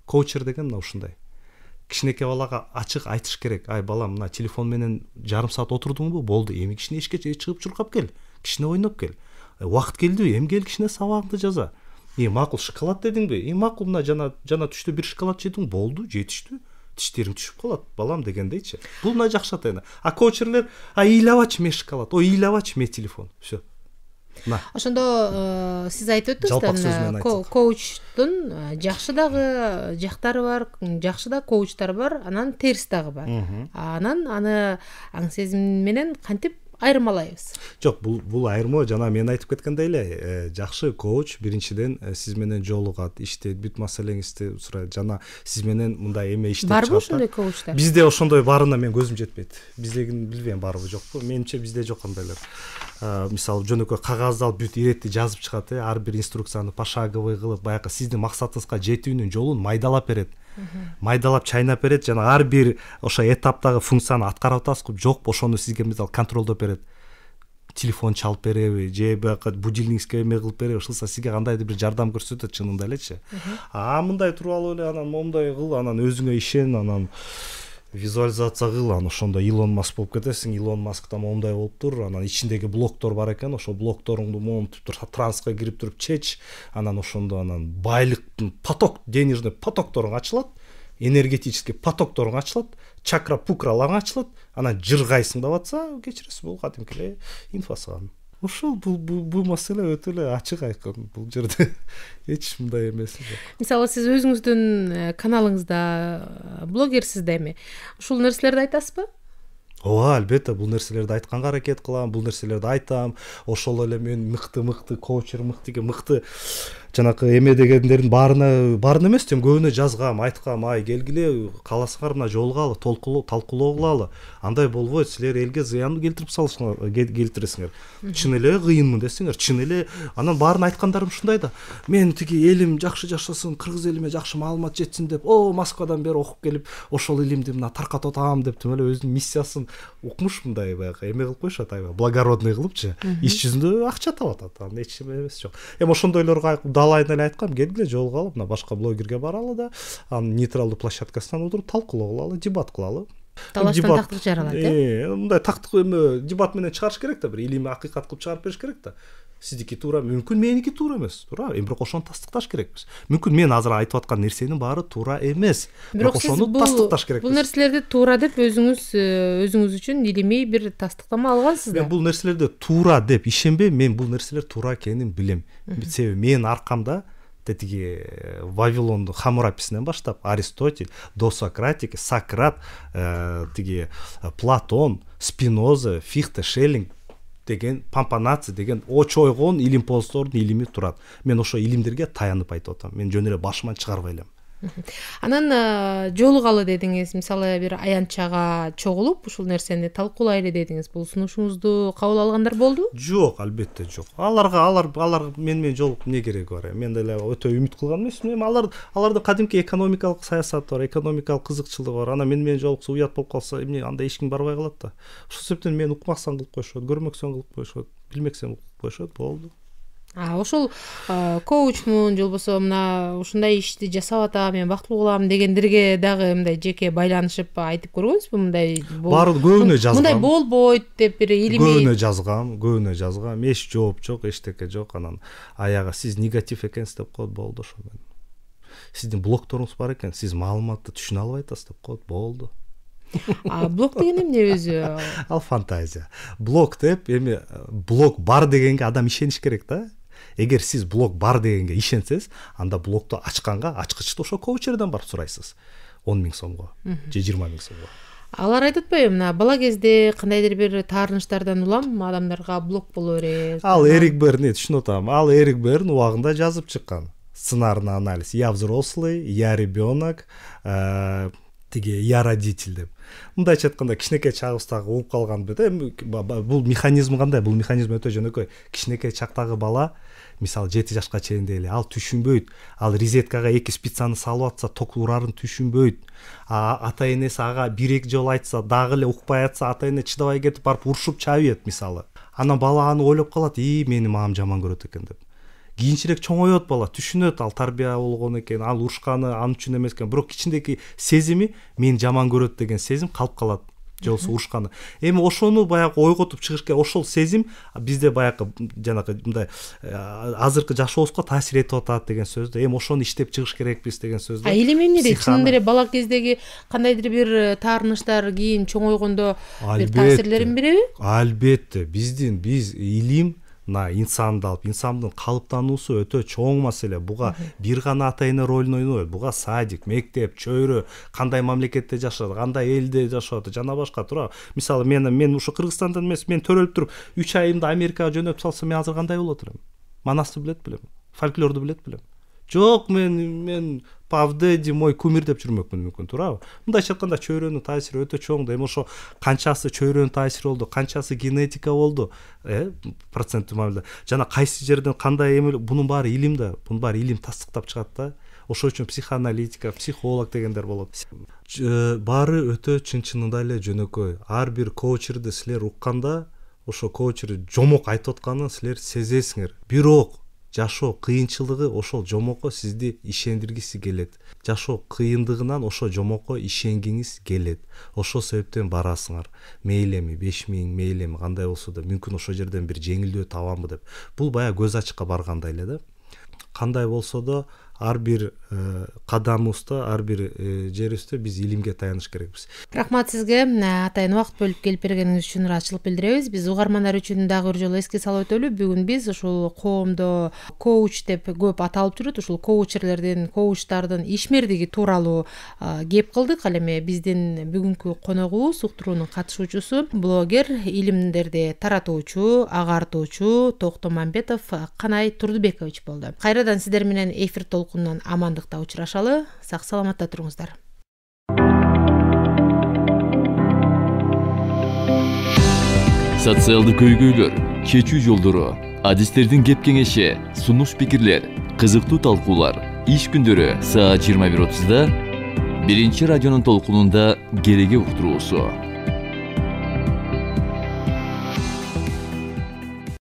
Коучер деген мына ушундай. Кичинекей балага ачык айтыш керек. Балам, мына телефон менен жарым саат отурдуңбу? Болду. Эми кичине ишке чыгып чуркап кел. Кичине ойноп кел. Убакыт келди, эми кел кичине сабагыңды жаза. Макул шоколад дедиңби? Макул, мына жана түштө бир шоколад жедиң, болду, жетиштүү. Тиштериң түшүп калат, балам дегендейчи. Бул мына жакшы ата-эне. Коучерлер, ыйлабачы мен шоколад, ыйлабачы мен телефон. Всё. Ошондо сиз айтып өттүңүз, коучтун жакшы дагы жактары бар, жакшы да коучтар бар, анан терс дагы бар. Анан аны аң сезим менен кантип айырмалайбыз? Жок, бул айырмоо жана мен айтып кеткендей эле, жакшы коуч биринчиден сиз менен жолугат, иштейт, бүт маселеңизди сурайт жана сиз менен мындай эме иштеп чыгат. Барбы ошондой коучтар? Бизде ошондой барына мен көзүм жетпейт. Биздегин билбейм барбы жокпу. Менимче бизде жок андайлар. Мисалы жөнөкөй кагазды алып бүт иретти жазып чыгат, ар бир инструкцияны пошаговый кылып, баягы сиздин максатыңызга жетүүнүн жолун майдалап берет. Майдалап чайнап берет жана ар бир ошо этаптагы функцияны аткарып атасызбы, жокпу ошону сизге мисалы контролдоп берет. Телефон чалып береби, же баягы будильниктке эме кылып береби, ошолса сизге кандайдыр бир жардам көрсөтөт чынында элечи. Мындай туруп алып эле анан момундай кыл, анан өзүңө ишен, анан визуализация кыл, анан ошондо Илон Маск болуп кетесиң. Илон Маск да момундай болуп тур, анан ичиндеги блоктор бар экен, ошо блокторуңду момунтуп туруп трансқа кирип туруп чеч, анан ошондо анан байлыктын поток, денежный потокторуң ачылат, энергетический потокторуң ачылат, чакра пукралаң ачылат, анан жыргайсың деп атса, кечиресиз, бул кадимки эле инфосаган. Ошол бул маселе өтө эле ачык айкын, бул жерде эч мындай эмеси жок. Мисалы сиз өзүңүздүн каналыңызда блогерсиз да эми. Ушул нерселерди айтасызбы? Ооба, албетте, бул нерселерди айтканга аракет кылам, бул нерселерди айтам. Ошол эле мен мыкты коучер, мыкты жанакы эме дегендердин баарына эмес, көбүнө жазгам, айткам, келгиле, кааласаңар мына жолугалы, талкуулоо кылалы. Андай болбойт, силер элге зыян келтиресиңер. Чын эле кыйынмын десеңер, чын эле анан баарын айткандарым ушундай да. Мен тиги элим жакшы жашасын, кыргыз элиме жакшы маалымат жетсин деп, Москвадан бери окуп келип, ошол илимди мына таркатып атам деп, тим эле өзүнүн миссиясын укмуш мындай баягы эме кылып коюшат, благородный кылыпчы. Иш жүзүндө акча таап атат, анан эч эме эмес жок. Ошондойлорго далайын эле айткам, келгиле жолугалы, мына башка блогерге баралы да, анын нейтралдуу площадкасынан отуруп талкуулоо кылалы, дебат кылалы. Талаштан тактык жаралат, мындай тактык эме дебат менен чыгарыш керек да, бир илимий акыйкат кылып чыгарып бериш керек да. Сиздики туура, мүмкүн меники туура эмес, туура. Бирок ошону тастыкташ керекпиз. Мүмкүн мен азыр айтып аткан нерсенин баары туура эмес. Бирок ошону тастыкташ керекпиз. Бул нерселерди туура деп өзүңүз үчүн илимий бир тастыктама алгансыз да. Мен бул нерселерди туура деп ишенбейм, мен бул нерселер туура экенин билем. Себеби менин аркамда тетиги Вавилондун Хамураписинен баштап Аристотель, Досократик, Сократ, тиги Платон, Спиноза, Фихте, Шеллинг деген, Пампанаци деген очойгон илимпоздордун илими турат. Мен ошо илимдерге таянып айтып атам. Мен жөн эле башыман чыгарбай элем. Анан жолугалы дедиңиз, мисалы бир аянтчага чогулуп ушул нерсени талкуулайлы дедиңиз. Бул сунушуңузду кабыл алгандар болду? Жок, албетте жок. Алар менен жолугуп эмне кереги бар? Мен деле өтө үмүт кылган эмесмин. Алардын кадимки экономикалык саясаты бар, экономикалык кызыкчылыгы бар. Анан мен менен жолукса уят болуп калса, эмне андай эч ким барбай калат да. Ошол себептен мен укмаксан кылып коюшат, көрмөксөн кылып коюшат, билмексен кылып коюшат, болду. Ошол коучмун же болбосо мына ушундай ишти жасап атам, мен бактылуу кылам дегендерге дагы мындай жеке байланышып айтып көргөнсүзбү? Мындай баары көбүнө жазгам. Мындай болбойт деп бир илимий көбүнө жазгам. Эч жооп жок, эчтеке жок. Анан аягы сиз негатив экенсиз деп коет, болду ошо менен. Сиздин блокторуңуз бар экен, сиз маалыматты түшүнө албай атасыз деп коет, болду. Блог деген эмне өзү? Ал фантазия. Блог деп эми блог бар дегенге адам ишениш керек да. Эгер сиз блог бар дегенге ишенсеңиз, анда блогду ачканга ачкычты ошо коучерден барып сурайсыз. 10 000 сомго же 20 000 сомго. Алар айтып атпайбы, мына бала кезде кандайдыр бир таарынычтардан улам адамдарга блог боло берет. Ал Эрик Берн, түшүнүп атам. Ал Эрик Берн убагында жазып чыккан. Сценарный анализ. Я взрослый, я ребенок, я родитель деп. Мындайча айтканда кичинекей чагыбыздагы угуп калган бет. Бул механизм кандай? Бул механизм өтө жөнөкөй. Кичинекей чактагы бала, мисалы 7 жашка чейин дейли, ал түшүнбөйт. Ал розеткага 2 спицаны салып атса, ток урарын түшүнбөйт. Ата энеси ага 1-2 жолу айтса, дагы эле укпай атса, ата эне чыдабай кетип барып урушуп чабыйт мисалы. Анан бала аны ойлоп калат, мени мамам жаман көрөт экен деп. Кийинчерээк чоңойот бала, түшүнөт, ал тарбия болгон экен, ал урушканы ан үчүн эмес экен, бирок ичиндеги сезими мени жаман көрөт деген сезим калып калат. Же болбосо урушканы. Эми ошону баягы ойготуп чыгыш керек. Ошол сезим бизде баягы жанагы мындай азыркы жашообузга таасир этип атат деген сөздү. Эми ошону иштеп чыгыш керекпиз деген сөздү. Илим эмне? Чынында эле бала кездеги кандайдыр бир таарынычтар кийин чоңойгондо бир таасирлерин береби? Албетте, биз илим мына инсанды алып, инсандын калыптануусу өтө чоң маселе. Буга бир гана ата эне ролун ойнобойт. Буга садик, мектеп, чөйрө, кандай мамлекетте жашашат, кандай элде жашашат, жана башка туура. Мисалы мен ушу Кыргызстандан эмес, мен төрөлүп туруп 3 айымды Америкага жөнөтүп салсам, мен азыр кандай болот элем? Манасты билет белем, фольклорду билет белем. Жок, мен Павдеди мой кумир деп жүрмөкмүн мүмкүн, туурабы? Мындайча айтканда чөйрөнүн таасири өтө чоң да. Эми ошо канчасы чөйрөнүн таасири болду, канчасы генетика болду, проценттүү мамиледе. Жана кайсы жерден кандай эме, бунун баары илим да, бунун баары илим тастыктап чыгат да. Ошол үчүн психоаналитика, психолог дегендер болот. Баары өтө чын-чынында эле жөнөкөй. Ар бир коучерди силер укканда, ошо коучер жомок айтып атканын силер сезесиңер. Бирок жашоо кыйынчылыгы ошол жомокко сизди ишендиргиси келет. Жашоо кыйындыгынан ошо жомокко ишенгиңиз келет. Ошол себептен барасыңар. Мейли эми 5000, мейли эми кандай болсо да мүмкүн ошол жерден бир жеңилдөө табамбы деп. Бул баягы көз ачыкка баргандай эле да. Кандай болсо да ар бир кадамыбызда, ар бир жерибизде биз илимге таяныш керекпиз. Рахмат сизге, атайын убакыт бөлүп келип бергениңиз үчүн ыраазычылык билдиребиз. Биз угармандар үчүн дагы бир жолу эске салып өтөлү. Бүгүн биз ушул коомдо коуч деп көп аталып жүрөт. Ушул коучерлердин, коучтардын ишмердиги тууралуу кеп кылдык. Ал эми биздин бүгүнкү коногубуз уктуруунун катышуучусу, блогер, илимдерди таратуучу, агартуучу Токтом Мамбетов Канай Турдубекович болду. Кайрадан сиздер менен эфир толкунунан амандыкта учурашалы. Сак саламатта туруңуздар. Социалдык көйгөйлөр, чечүү жолдору, адистердин кеп кеңеши, сунуш пикирлер, кызыктуу талкуулар. Иш күндөрү саат 21:30 биринчи радионун толкунунда Кереге уктуруусу.